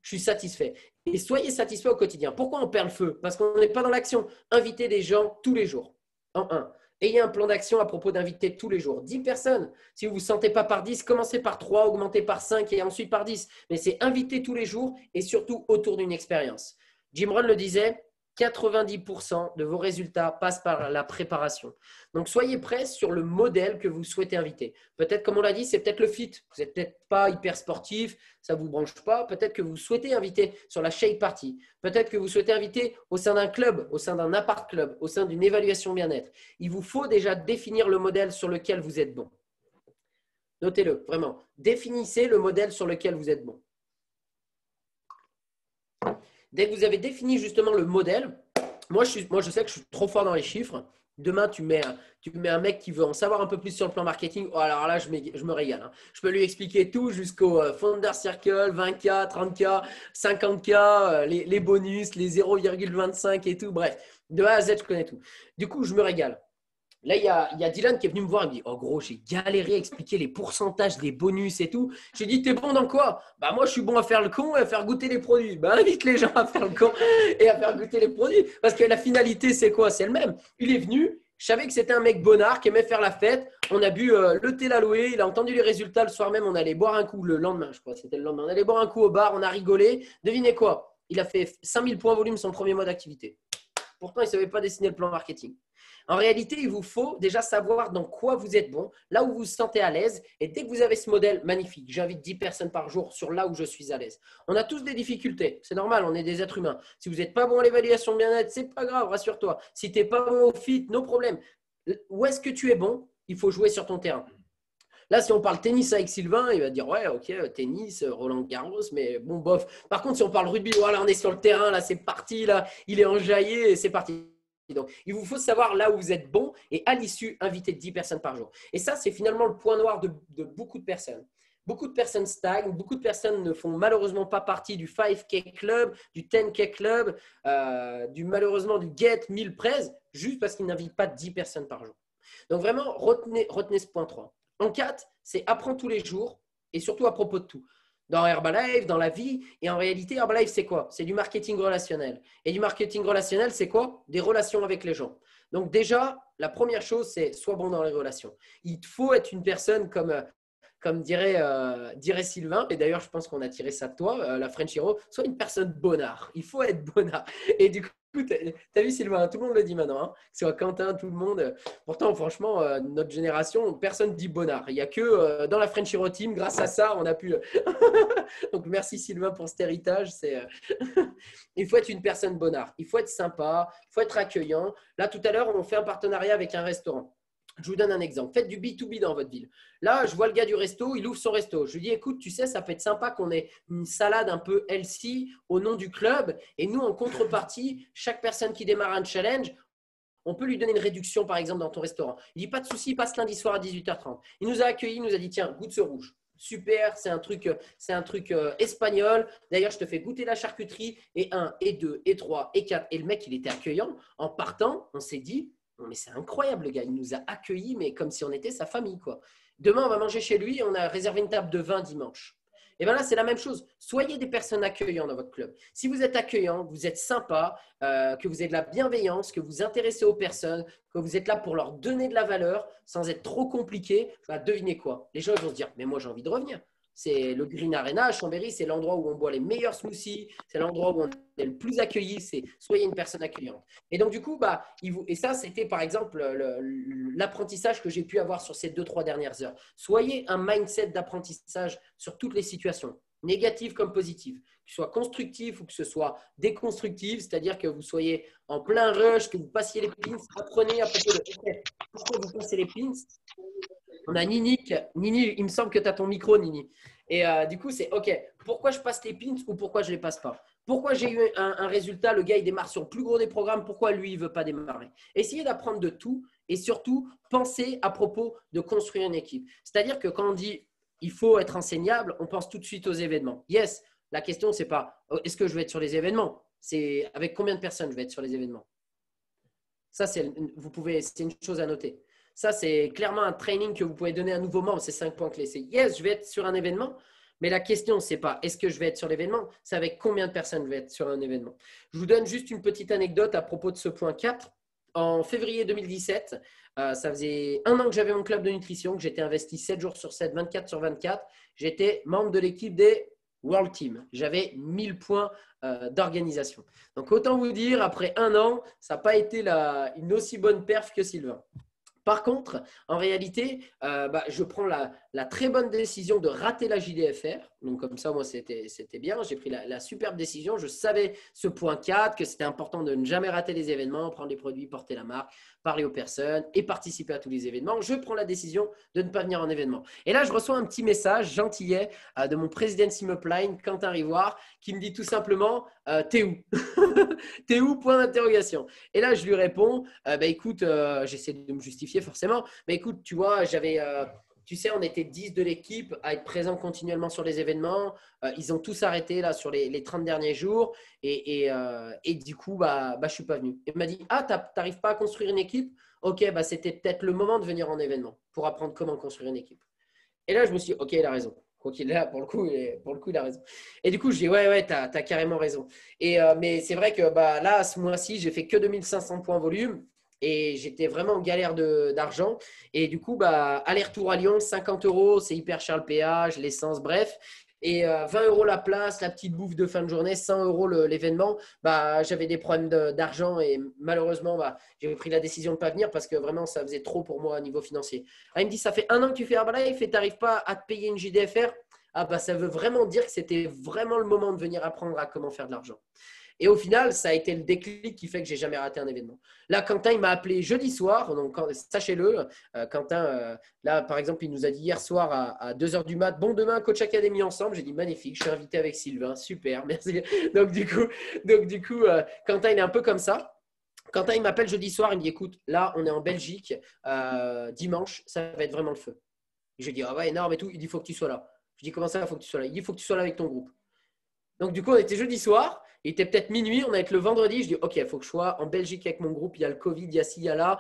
Je suis satisfait. Et soyez satisfait au quotidien. Pourquoi on perd le feu? Parce qu'on n'est pas dans l'action. Invitez des gens tous les jours. En un. Ayez un plan d'action à propos d'inviter tous les jours. 10 personnes. Si vous ne vous sentez pas par 10, commencez par 3, augmentez par 5 et ensuite par 10. Mais c'est inviter tous les jours et surtout autour d'une expérience. Jim Rohn le disait, 90% de vos résultats passent par la préparation. Donc, soyez prêts sur le modèle que vous souhaitez inviter. Peut-être, comme on l'a dit, c'est peut-être le fit. Vous n'êtes peut-être pas hyper sportif, ça ne vous branche pas. Peut-être que vous souhaitez inviter sur la shake party. Peut-être que vous souhaitez inviter au sein d'un club, au sein d'un appart club, au sein d'une évaluation bien-être. Il vous faut déjà définir le modèle sur lequel vous êtes bon. Notez-le, vraiment. Définissez le modèle sur lequel vous êtes bon. Dès que vous avez défini justement le modèle, moi je sais que je suis trop fort dans les chiffres. Demain, tu mets un mec qui veut en savoir un peu plus sur le plan marketing. Oh, alors là, je me régale. Hein. Je peux lui expliquer tout jusqu'au Founder Circle, 20K, 30K, 50K, les bonus, les 0,25 et tout. Bref, de A à Z, je connais tout. Du coup, je me régale. Là, il y a Dylan qui est venu me voir et me dit « Oh gros, j'ai galéré à expliquer les pourcentages des bonus et tout. » J'ai dit « T'es bon dans quoi ?» Bah moi, je suis bon à faire le con et à faire goûter les produits. Bah invite les gens à faire le con et à faire goûter les produits. Parce que la finalité, c'est quoi? C'est le même. Il est venu, je savais que c'était un mec bonnard qui aimait faire la fête. On a bu le thé l'aloe, il a entendu les résultats le soir même. On allait boire un coup le lendemain, je crois, c'était le lendemain. On allait boire un coup au bar, on a rigolé. Devinez quoi? Il a fait 5000 points volume son premier mois d'activité. Pourtant, il ne savait pas dessiner le plan marketing. En réalité, il vous faut déjà savoir dans quoi vous êtes bon, là où vous vous sentez à l'aise. Et dès que vous avez ce modèle magnifique, j'invite 10 personnes par jour sur là où je suis à l'aise. On a tous des difficultés, c'est normal, on est des êtres humains. Si vous n'êtes pas bon à l'évaluation de bien-être, c'est pas grave, rassure-toi. Si tu n'es pas bon au fit, no problème. Où est-ce que tu es bon? Il faut jouer sur ton terrain. Là, si on parle tennis avec Sylvain, il va dire ouais, ok, tennis, Roland Garros, mais bon, bof. Par contre, si on parle rugby, voilà, on est sur le terrain, là, c'est parti, là, il est enjaillé et c'est parti. Donc, il vous faut savoir là où vous êtes bon et à l'issue, inviter 10 personnes par jour. Et ça, c'est finalement le point noir de beaucoup de personnes. Beaucoup de personnes stagnent, beaucoup de personnes ne font malheureusement pas partie du 5K Club, du 10K Club, malheureusement du Get 1000 Prez, juste parce qu'ils n'invitent pas 10 personnes par jour. Donc vraiment, retenez ce point 3. En 4, c'est apprendre tous les jours et surtout à propos de tout. Dans Herbalife, dans la vie. Et en réalité, Herbalife, c'est quoi? C'est du marketing relationnel. Et du marketing relationnel, c'est quoi? Des relations avec les gens. Donc déjà, la première chose, c'est sois bon dans les relations. Il te faut être une personne comme dirait Sylvain, et d'ailleurs, je pense qu'on a tiré ça de toi, la French Hero, sois une personne bonnard. Il faut être bonnard. Et du coup, tu as vu Sylvain, tout le monde le dit maintenant, hein, que ce soit Quentin, tout le monde. Pourtant, franchement, notre génération, personne ne dit bonnard. Il n'y a que dans la French Hero Team, grâce à ça, on a pu. Donc, merci Sylvain pour cet héritage. Il faut être une personne bonnard. Il faut être sympa, il faut être accueillant. Là, tout à l'heure, on fait un partenariat avec un restaurant. Je vous donne un exemple. Faites du B2B dans votre ville. Là, je vois le gars du resto, il ouvre son resto. Je lui dis, écoute, tu sais, ça peut être sympa qu'on ait une salade un peu healthy au nom du club. Et nous, en contrepartie, chaque personne qui démarre un challenge, on peut lui donner une réduction, par exemple, dans ton restaurant. Il dit, pas de souci, passe lundi soir à 18h30. Il nous a accueillis, il nous a dit, tiens, goûte ce rouge. Super, c'est un truc espagnol. D'ailleurs, je te fais goûter la charcuterie. Et 1, et 2, et 3, et 4. Et le mec, il était accueillant. En partant, on s'est dit, non, mais c'est incroyable, le gars. Il nous a accueillis, mais comme si on était sa famille, quoi. Demain, on va manger chez lui. On a réservé une table de vin dimanche. Et bien là, c'est la même chose. Soyez des personnes accueillantes dans votre club. Si vous êtes accueillant, vous êtes sympa, que vous avez de la bienveillance, que vous vous intéressez aux personnes, que vous êtes là pour leur donner de la valeur sans être trop compliqué, bah, devinez quoi? Les gens vont se dire, mais moi, j'ai envie de revenir. C'est le Green Arena à Chambéry, c'est l'endroit où on boit les meilleurs smoothies, c'est l'endroit où on est le plus accueilli, c'est soyez une personne accueillante. Et donc du coup, et ça c'était par exemple l'apprentissage que j'ai pu avoir sur ces 2-3 dernières heures. Soyez un mindset d'apprentissage sur toutes les situations, négatives comme positives, que ce soit constructif ou que ce soit déconstructif, c'est-à-dire que vous soyez en plein rush, que vous passiez les pins, apprenez à propos de pourquoi vous passez les pins. On a Nini, il me semble que tu as ton micro, Nini. Et du coup, c'est OK, pourquoi je passe les pins ou pourquoi je ne les passe pas? Pourquoi j'ai eu un résultat, le gars, il démarre sur le plus gros des programmes, pourquoi lui, il ne veut pas démarrer? Essayez d'apprendre de tout et surtout, pensez à propos de construire une équipe. C'est-à-dire que quand on dit il faut être enseignable, on pense tout de suite aux événements. Yes, la question, c'est pas est-ce que je vais être sur les événements, c'est avec combien de personnes je vais être sur les événements. Ça, c'est une chose à noter. Ça, c'est clairement un training que vous pouvez donner à un nouveau membre, ces 5 points clés. C'est yes, je vais être sur un événement, mais la question, c'est pas est-ce que je vais être sur l'événement, c'est avec combien de personnes je vais être sur un événement. Je vous donne juste une petite anecdote à propos de ce point 4. En février 2017, ça faisait 1 an que j'avais mon club de nutrition, que j'étais investi 7 jours sur 7, 24 sur 24. J'étais membre de l'équipe des World Team. J'avais 1000 points d'organisation. Donc, autant vous dire, après 1 an, ça n'a pas été une aussi bonne perf que Sylvain. Par contre, en réalité, je prends la très bonne décision de rater la JDFR. Donc, comme ça, moi, c'était bien. J'ai pris la superbe décision. Je savais ce point 4, que c'était important de ne jamais rater les événements, prendre les produits, porter la marque, parler aux personnes et participer à tous les événements. Je prends la décision de ne pas venir en événement. Et là, je reçois un petit message gentillet de mon président Simopline, Quentin Rivoire, qui me dit tout simplement « T'es où ?» T'es où? Point d'interrogation. Et là, je lui réponds, écoute, j'essaie de me justifier forcément, mais écoute, tu vois, tu sais, on était 10 de l'équipe à être présents continuellement sur les événements. Ils ont tous arrêté là sur les 30 derniers jours et du coup, je ne suis pas venu. Il m'a dit, ah, tu n'arrives pas à construire une équipe? Ok, c'était peut-être le moment de venir en événement pour apprendre comment construire une équipe. Et là, je me suis dit, ok, il a raison. Quoi qu'il est là, pour le coup, il a raison. Et du coup, je dis, ouais, tu as carrément raison. Mais c'est vrai que là, ce mois-ci, j'ai fait que 2500 points volume et j'étais vraiment en galère d'argent. Et du coup, aller-retour à Lyon, 50 euros, c'est hyper cher le péage, l'essence, bref. Et 20 euros la place, la petite bouffe de fin de journée, 100 euros l'événement. J'avais des problèmes d'argent et malheureusement, j'ai pris la décision de ne pas venir parce que vraiment, ça faisait trop pour moi au niveau financier. Il me dit, ça fait 1 an que tu fais Herbalife et tu n'arrives pas à te payer une JDFR. Ça veut vraiment dire que c'était vraiment le moment de venir apprendre à comment faire de l'argent. Et au final, ça a été le déclic qui fait que j'ai jamais raté un événement. Là, Quentin, il m'a appelé jeudi soir. Donc, sachez-le, Quentin, là, par exemple, il nous a dit hier soir à 2h du mat, bon, demain, Coach Academy ensemble. J'ai dit, magnifique, je suis invité avec Sylvain. Super, merci. Donc, du coup, Quentin, il est un peu comme ça. Quentin, il m'appelle jeudi soir. Il me dit, écoute, là, on est en Belgique. Dimanche, ça va être vraiment le feu. Je dis, ah ouais, énorme et tout. Il dit, il faut que tu sois là. Je dis, comment ça, il faut que tu sois là? Il dit, il faut que tu sois là avec ton groupe. Donc, du coup, on était jeudi soir. Il était peut-être minuit. On a été le vendredi. Je dis, OK, il faut que je sois en Belgique avec mon groupe. Il y a le Covid, il y a ci, il y a là.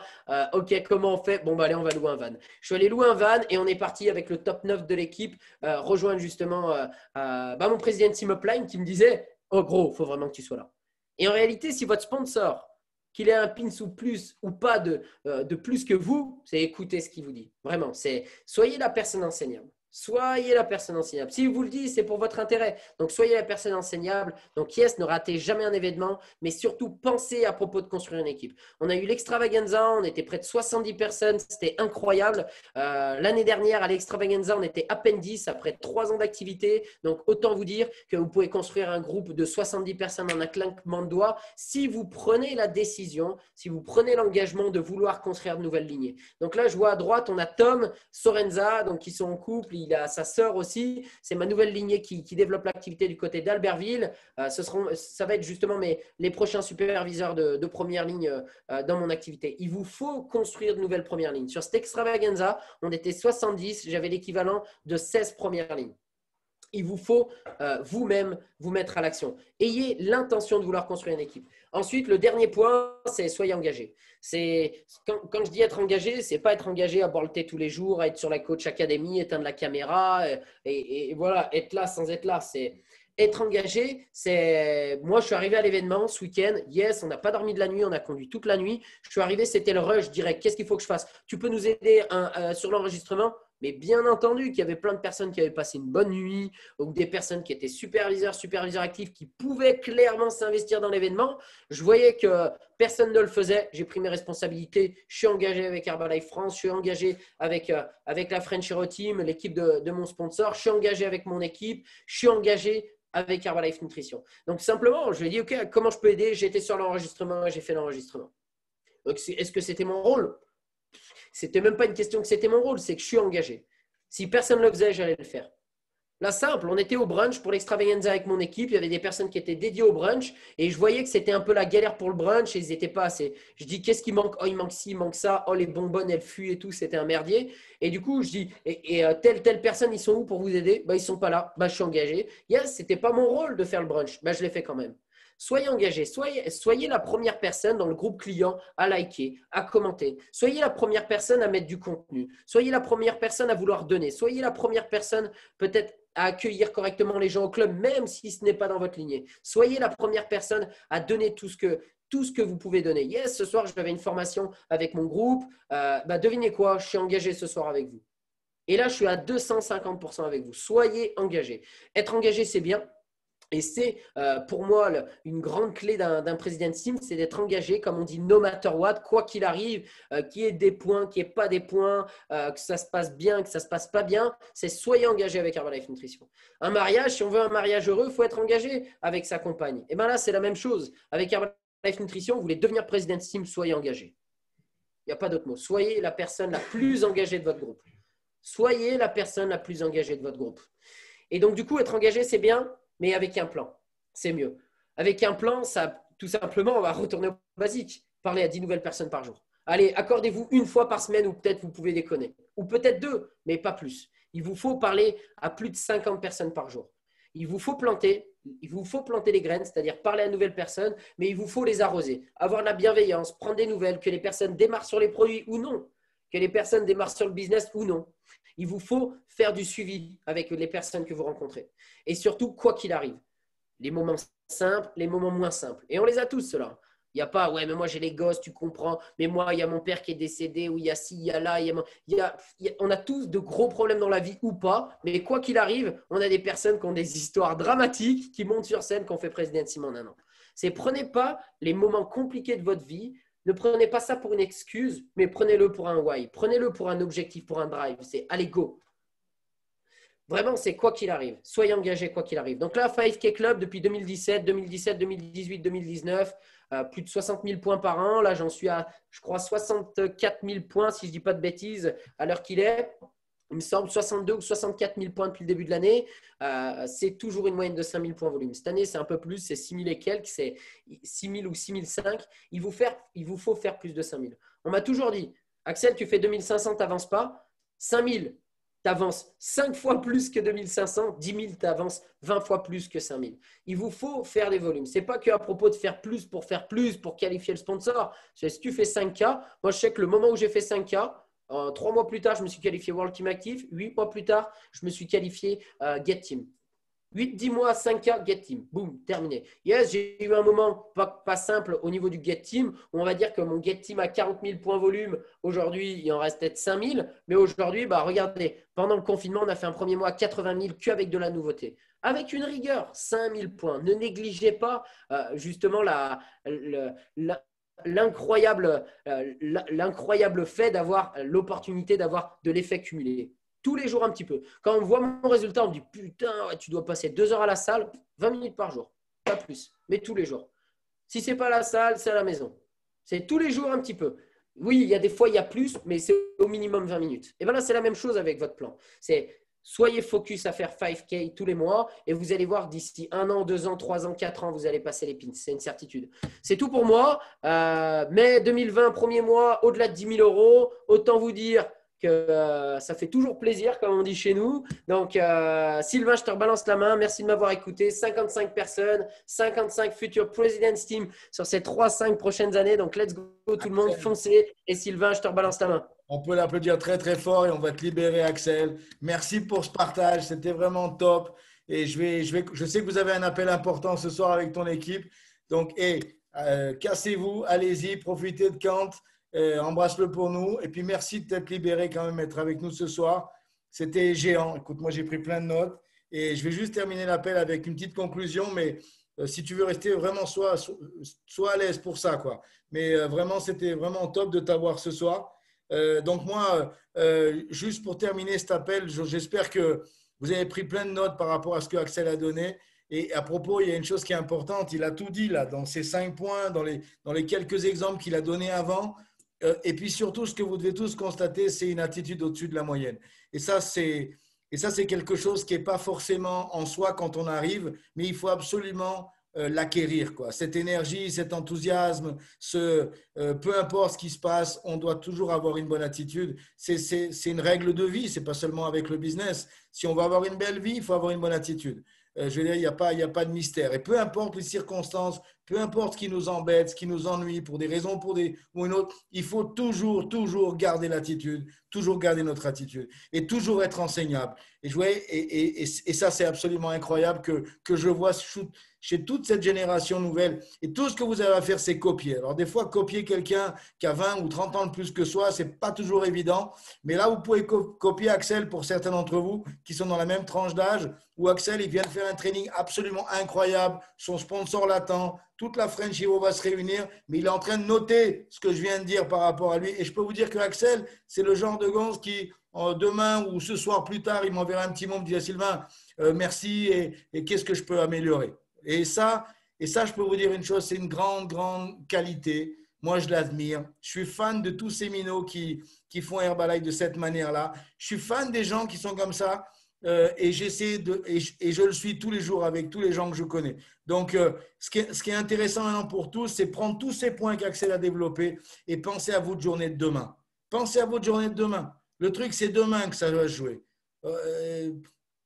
OK, comment on fait? Bon, allez, on va louer un van. Je suis allé louer un van et on est parti avec le top 9 de l'équipe rejoindre justement mon président Simopline qui me disait, oh gros, il faut vraiment que tu sois là. Et en réalité, si votre sponsor, qu'il ait un pins ou plus ou pas de plus que vous, c'est écouter ce qu'il vous dit. Vraiment, c'est soyez la personne enseignable. Soyez la personne enseignable. Si vous le dites, c'est pour votre intérêt. Donc, soyez la personne enseignable. Donc, yes, ne ratez jamais un événement, mais surtout, pensez à propos de construire une équipe. On a eu l'extravaganza, on était près de 70 personnes, c'était incroyable. L'année dernière, à l'extravaganza, on était à peine 10 après 3 ans d'activité. Donc, autant vous dire que vous pouvez construire un groupe de 70 personnes en un claquement de doigts si vous prenez la décision, si vous prenez l'engagement de vouloir construire de nouvelles lignées. Donc là, je vois à droite, on a Tom, Sorenza, donc qui sont en couple. Il a sa sœur aussi. C'est ma nouvelle lignée qui développe l'activité du côté d'Albertville. Ça va être justement les prochains superviseurs de première ligne dans mon activité. Il vous faut construire de nouvelles premières lignes. Sur cette extravaganza, on était 70. J'avais l'équivalent de 16 premières lignes. Il vous faut vous-même vous mettre à l'action. Ayez l'intention de vouloir construire une équipe. Ensuite, le dernier point, c'est soyez engagé. Quand je dis être engagé, c'est pas être engagé à boire le thé tous les jours, à être sur la Coach Academy, éteindre la caméra et voilà, être là sans être là. C'est être engagé. Moi, je suis arrivé à l'événement ce week-end. Yes, on n'a pas dormi de la nuit, on a conduit toute la nuit. Je suis arrivé, c'était le rush direct. Qu'est-ce qu'il faut que je fasse? Tu peux nous aider sur l'enregistrement? Mais bien entendu qu'il y avait plein de personnes qui avaient passé une bonne nuit ou des personnes qui étaient superviseurs actifs qui pouvaient clairement s'investir dans l'événement. Je voyais que personne ne le faisait. J'ai pris mes responsabilités. Je suis engagé avec Herbalife France. Je suis engagé avec la French Hero Team, l'équipe de mon sponsor. Je suis engagé avec mon équipe. Je suis engagé avec Herbalife Nutrition. Donc, simplement, je lui ai dit, OK, comment je peux aider? J'étais sur l'enregistrement et j'ai fait l'enregistrement. Est-ce que c'était mon rôle? C'était même pas une question que c'était mon rôle, c'est que je suis engagé. Si personne ne le faisait, j'allais le faire. Là, simple, on était au brunch pour l'extravaganza avec mon équipe. Il y avait des personnes qui étaient dédiées au brunch et je voyais que c'était un peu la galère pour le brunch et ils n'étaient pas assez. Je dis, qu'est-ce qui manque? Oh, il manque ci, il manque ça. Oh, les bonbonnes, elles fuient et tout, c'était un merdier. Et du coup, je dis, telle personne, ils sont où pour vous aider? Bah, ils ne sont pas là. Bah, je suis engagé. Yes, ce n'était pas mon rôle de faire le brunch. Bah, je l'ai fait quand même. Soyez engagé, soyez la première personne dans le groupe client à liker, à commenter. Soyez la première personne à mettre du contenu. Soyez la première personne à vouloir donner. Soyez la première personne peut-être à accueillir correctement les gens au club, même si ce n'est pas dans votre lignée. Soyez la première personne à donner tout ce que vous pouvez donner. Yes, ce soir, j'avais une formation avec mon groupe. Devinez quoi, je suis engagé ce soir avec vous. Et là, je suis à 250% avec vous. Soyez engagé. Être engagé, c'est bien. Et c'est pour moi une grande clé d'un président team, c'est d'être engagé, comme on dit, no matter what, quoi qu'il arrive, qu'il y ait des points, qu'il n'y ait pas des points, que ça se passe bien, que ça ne se passe pas bien, c'est soyez engagé avec Herbalife Nutrition. Un mariage, si on veut un mariage heureux, il faut être engagé avec sa compagne. Et bien là, c'est la même chose. Avec Herbalife Nutrition, vous voulez devenir président team, soyez engagé. Il n'y a pas d'autre mot. Soyez la personne la plus engagée de votre groupe. Soyez la personne la plus engagée de votre groupe. Et donc, du coup, être engagé, c'est bien, mais avec un plan, c'est mieux. Avec un plan, ça, tout simplement, on va retourner au basique. Parler à 10 nouvelles personnes par jour. Allez, accordez-vous une fois par semaine ou peut-être vous pouvez déconner. Ou peut-être 2, mais pas plus. Il vous faut parler à plus de 50 personnes par jour. Il vous faut planter les graines, c'est-à-dire parler à de nouvelles personnes, mais il vous faut les arroser. Avoir de la bienveillance, prendre des nouvelles, que les personnes démarrent sur les produits ou non, que les personnes démarrent sur le business ou non. Il vous faut faire du suivi avec les personnes que vous rencontrez. Et surtout, quoi qu'il arrive, les moments simples, les moments moins simples. Et on les a tous, ceux-là. Il n'y a pas, ouais, mais moi j'ai les gosses, tu comprends, mais moi il y a mon père qui est décédé, ou il y a ci, il y a là, on a tous de gros problèmes dans la vie ou pas, mais quoi qu'il arrive, on a des personnes qui ont des histoires dramatiques, qui montent sur scène, qui ont fait président Simon en un an. Prenez pas les moments compliqués de votre vie, ne prenez pas ça pour une excuse, mais prenez-le pour un why, prenez-le pour un objectif, pour un drive, c'est allez go. Vraiment, c'est quoi qu'il arrive. Soyez engagés quoi qu'il arrive. Donc là, 5K Club depuis 2017, 2018, 2019, plus de 60 000 points par an. Là, j'en suis à, je crois, 64 000 points, si je ne dis pas de bêtises, à l'heure qu'il est. Il me semble 62 ou 64 000 points depuis le début de l'année. C'est toujours une moyenne de 5 000 points volume. Cette année, c'est un peu plus, c'est 6 000 et quelques, c'est 6 000 ou 6 500. Il vous faut faire plus de 5 000. On m'a toujours dit, Axel, tu fais 2 500, tu n'avances pas. 5 000, tu avances 5 fois plus que 2 500, 10 000, tu avances 20 fois plus que 5 000. Il vous faut faire des volumes. Ce n'est pas qu'à propos de faire plus, pour qualifier le sponsor. Si tu fais 5K, moi je sais que le moment où j'ai fait 5K, 3 mois plus tard, je me suis qualifié World Team Active. 8 mois plus tard, je me suis qualifié Get Team. 8-10 mois, 5K, Get Team. Boum, terminé. Yes, j'ai eu un moment pas simple au niveau du Get Team, où on va dire que mon Get Team a 40 000 points volume. Aujourd'hui, il en reste peut-être 5 000. Mais aujourd'hui, regardez, pendant le confinement, on a fait un premier mois à 80 000 qu'avec de la nouveauté. Avec une rigueur, 5 000 points. Ne négligez pas justement l'incroyable fait d'avoir l'opportunité d'avoir de l'effet cumulé. Tous les jours un petit peu. Quand on voit mon résultat, on me dit putain, tu dois passer 2 heures à la salle, 20 minutes par jour. Pas plus, mais tous les jours. Si ce n'est pas à la salle, c'est à la maison. C'est tous les jours un petit peu. Oui, il y a des fois, il y a plus, mais c'est au minimum 20 minutes. Et bien là, c'est la même chose avec votre plan. C'est soyez focus à faire 5K tous les mois et vous allez voir d'ici 1 an, 2 ans, 3 ans, 4 ans, vous allez passer les pins. C'est une certitude. C'est tout pour moi. Mai 2020, premier mois, au-delà de 10 000 euros. Autant vous dire que ça fait toujours plaisir, comme on dit chez nous. Donc, Sylvain, je te rebalance la main. Merci de m'avoir écouté. 55 personnes, 55 futurs President's Team sur ces 3-5 prochaines années. Donc, let's go tout le monde, foncez. Et Sylvain, je te rebalance la main. On peut l'applaudir très, très fort et on va te libérer, Axel. Merci pour ce partage. C'était vraiment top. Et je sais que vous avez un appel important ce soir avec ton équipe. Donc, cassez-vous, allez-y, profitez de Kant. Embrasse-le pour nous. Et puis, merci de t'être libéré quand même, d'être avec nous ce soir. C'était géant. Écoute, moi, j'ai pris plein de notes. Et je vais juste terminer l'appel avec une petite conclusion. Mais si tu veux rester vraiment, sois à l'aise pour ça, quoi. Mais vraiment, c'était vraiment top de t'avoir ce soir. Donc, moi, juste pour terminer cet appel, j'espère que vous avez pris plein de notes par rapport à ce que Axel a donné. Et à propos, il y a une chose qui est importante. Il a tout dit là, dans ces 5 points, dans les quelques exemples qu'il a donnés avant. Et puis surtout, ce que vous devez tous constater, c'est une attitude au-dessus de la moyenne. Et ça, c'est Et ça, c'est quelque chose qui n'est pas forcément en soi quand on arrive, mais il faut absolument l'acquérir, quoi. Cette énergie, cet enthousiasme, peu importe ce qui se passe, on doit toujours avoir une bonne attitude. C'est une règle de vie, c'est pas seulement avec le business. Si on veut avoir une belle vie, il faut avoir une bonne attitude. Je veux dire, il y a pas de mystère. Et peu importe les circonstances, peu importe ce qui nous embête, ce qui nous ennuie, pour des raisons ou une autre, il faut toujours garder l'attitude, toujours garder notre attitude et toujours être enseignable. Et ça, c'est absolument incroyable que je vois chez toute cette génération nouvelle. Et tout ce que vous avez à faire, c'est copier. Alors, des fois, copier quelqu'un qui a 20 ou 30 ans de plus que soi, ce n'est pas toujours évident. Mais là, vous pouvez copier Axel pour certains d'entre vous qui sont dans la même tranche d'âge, où Axel, il vient de faire un training absolument incroyable. Son sponsor l'attend. Toute la French Hero va se réunir, mais il est en train de noter ce que je viens de dire par rapport à lui. Et je peux vous dire que Axel, c'est le genre de gonze qui, demain ou ce soir plus tard, il m'enverra un petit mot, me dit Sylvain, merci et qu'est-ce que je peux améliorer. Et ça, je peux vous dire une chose, c'est une grande qualité. Moi, je l'admire. Je suis fan de tous ces minots qui font Herbalife de cette manière-là. Je suis fan des gens qui sont comme ça et je le suis tous les jours avec tous les gens que je connais. Donc, ce qui est intéressant maintenant pour tous, c'est prendre tous ces points qu'Axel a développés et penser à votre journée de demain. Pensez à votre journée de demain. Le truc, c'est demain que ça va se jouer.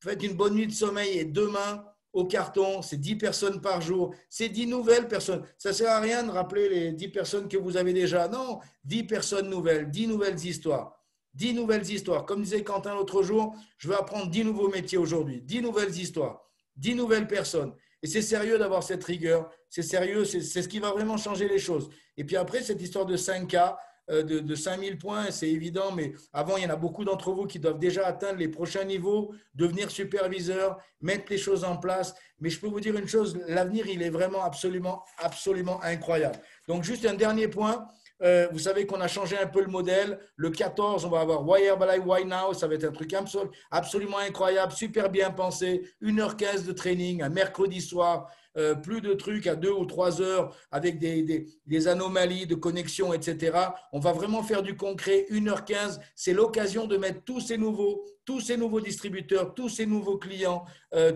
Faites une bonne nuit de sommeil et demain, au carton, c'est 10 personnes par jour, c'est 10 nouvelles personnes. Ça ne sert à rien de rappeler les 10 personnes que vous avez déjà. Non, 10 personnes nouvelles, 10 nouvelles histoires. 10 nouvelles histoires. Comme disait Quentin l'autre jour, je veux apprendre 10 nouveaux métiers aujourd'hui. 10 nouvelles histoires, 10 nouvelles personnes. Et c'est sérieux d'avoir cette rigueur. C'est sérieux, c'est ce qui va vraiment changer les choses. Et puis après, cette histoire de 5K, de 5000 points, c'est évident, mais avant, il y en a beaucoup d'entre vous qui doivent déjà atteindre les prochains niveaux, devenir superviseur, mettre les choses en place. Mais je peux vous dire une chose, l'avenir, il est vraiment absolument incroyable. Donc, juste un dernier point. Vous savez qu'on a changé un peu le modèle. Le 14, on va avoir Why Herbalife, Why Now. Ça va être un truc absolument incroyable, super bien pensé. 1h15 de training, un mercredi soir. Plus de trucs à 2 ou 3 heures avec des anomalies de connexion, etc. On va vraiment faire du concret. 1h15, c'est l'occasion de mettre tous ces nouveaux distributeurs, tous ces nouveaux clients,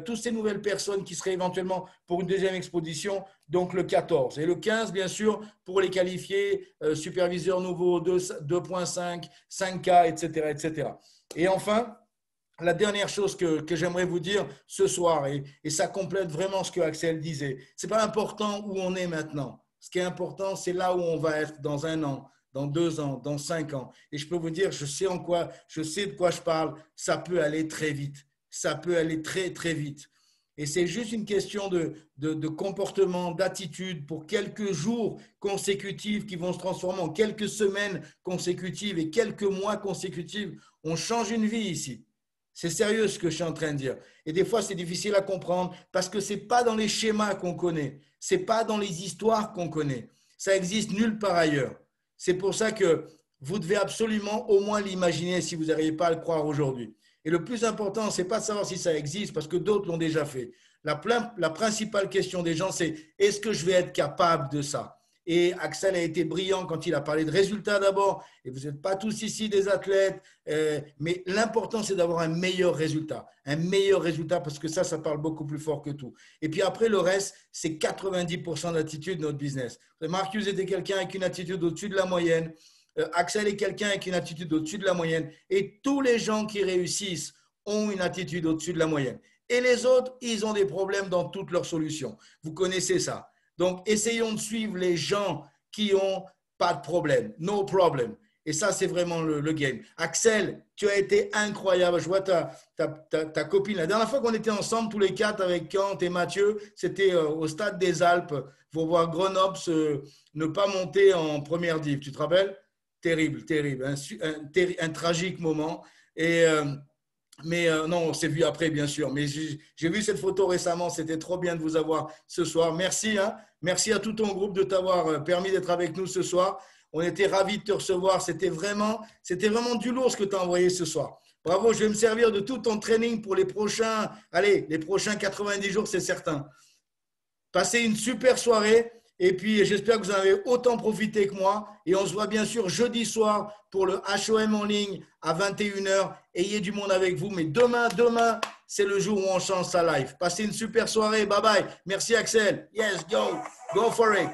toutes ces nouvelles personnes qui seraient éventuellement pour une deuxième exposition, donc le 14. Et le 15, bien sûr, pour les qualifier, superviseurs nouveaux, 2.5, 5K, etc., etc. Et enfin, la dernière chose que j'aimerais vous dire ce soir, et ça complète vraiment ce que Axel disait, ce n'est pas important où on est maintenant. Ce qui est important, c'est là où on va être dans 1 an, dans 2 ans, dans 5 ans. Et je peux vous dire, je sais de quoi je parle, ça peut aller très vite. Ça peut aller très vite. Et c'est juste une question de comportement, d'attitude pour quelques jours consécutifs qui vont se transformer en quelques semaines consécutives et quelques mois consécutifs. On change une vie ici. C'est sérieux ce que je suis en train de dire. Et des fois, c'est difficile à comprendre parce que ce n'est pas dans les schémas qu'on connaît. Ce n'est pas dans les histoires qu'on connaît. Ça existe nulle part ailleurs. C'est pour ça que vous devez absolument au moins l'imaginer si vous n'arrivez pas à le croire aujourd'hui. Et le plus important, ce n'est pas de savoir si ça existe parce que d'autres l'ont déjà fait. La principale question des gens, c'est est-ce que je vais être capable de ça ? Et Axel a été brillant quand il a parlé de résultats d'abord. Et vous n'êtes pas tous ici des athlètes, mais l'important, c'est d'avoir un meilleur résultat. Un meilleur résultat parce que ça parle beaucoup plus fort que tout. Et puis après, le reste, c'est 90% d'attitude de notre business. Marcus était quelqu'un avec une attitude au-dessus de la moyenne. Axel est quelqu'un avec une attitude au-dessus de la moyenne. Et tous les gens qui réussissent ont une attitude au-dessus de la moyenne. Et les autres, ils ont des problèmes dans toutes leurs solutions. Vous connaissez ça. Donc, essayons de suivre les gens qui n'ont pas de problème. No problem. Et ça, c'est vraiment le game. Axel, tu as été incroyable. Je vois ta copine. La dernière fois qu'on était ensemble, tous les 4, avec Kant et Mathieu, c'était au Stade des Alpes pour voir Grenoble ne pas monter en première div. Tu te rappelles ? Terrible. Un tragique moment. Mais non, on s'est vu après, bien sûr. Mais j'ai vu cette photo récemment. C'était trop bien de vous avoir ce soir. Merci. Merci à tout ton groupe de t'avoir permis d'être avec nous ce soir. On était ravis de te recevoir. C'était vraiment du lourd ce que tu as envoyé ce soir. Bravo, je vais me servir de tout ton training pour les prochains 90 jours, c'est certain. Passez une super soirée Et puis, j'espère que vous en avez autant profité que moi. Et on se voit bien sûr jeudi soir pour le HOM en ligne à 21h. Ayez du monde avec vous. Mais demain, c'est le jour où on change sa life. Passez une super soirée. Bye bye. Merci Axel. Yes, go. Go for it.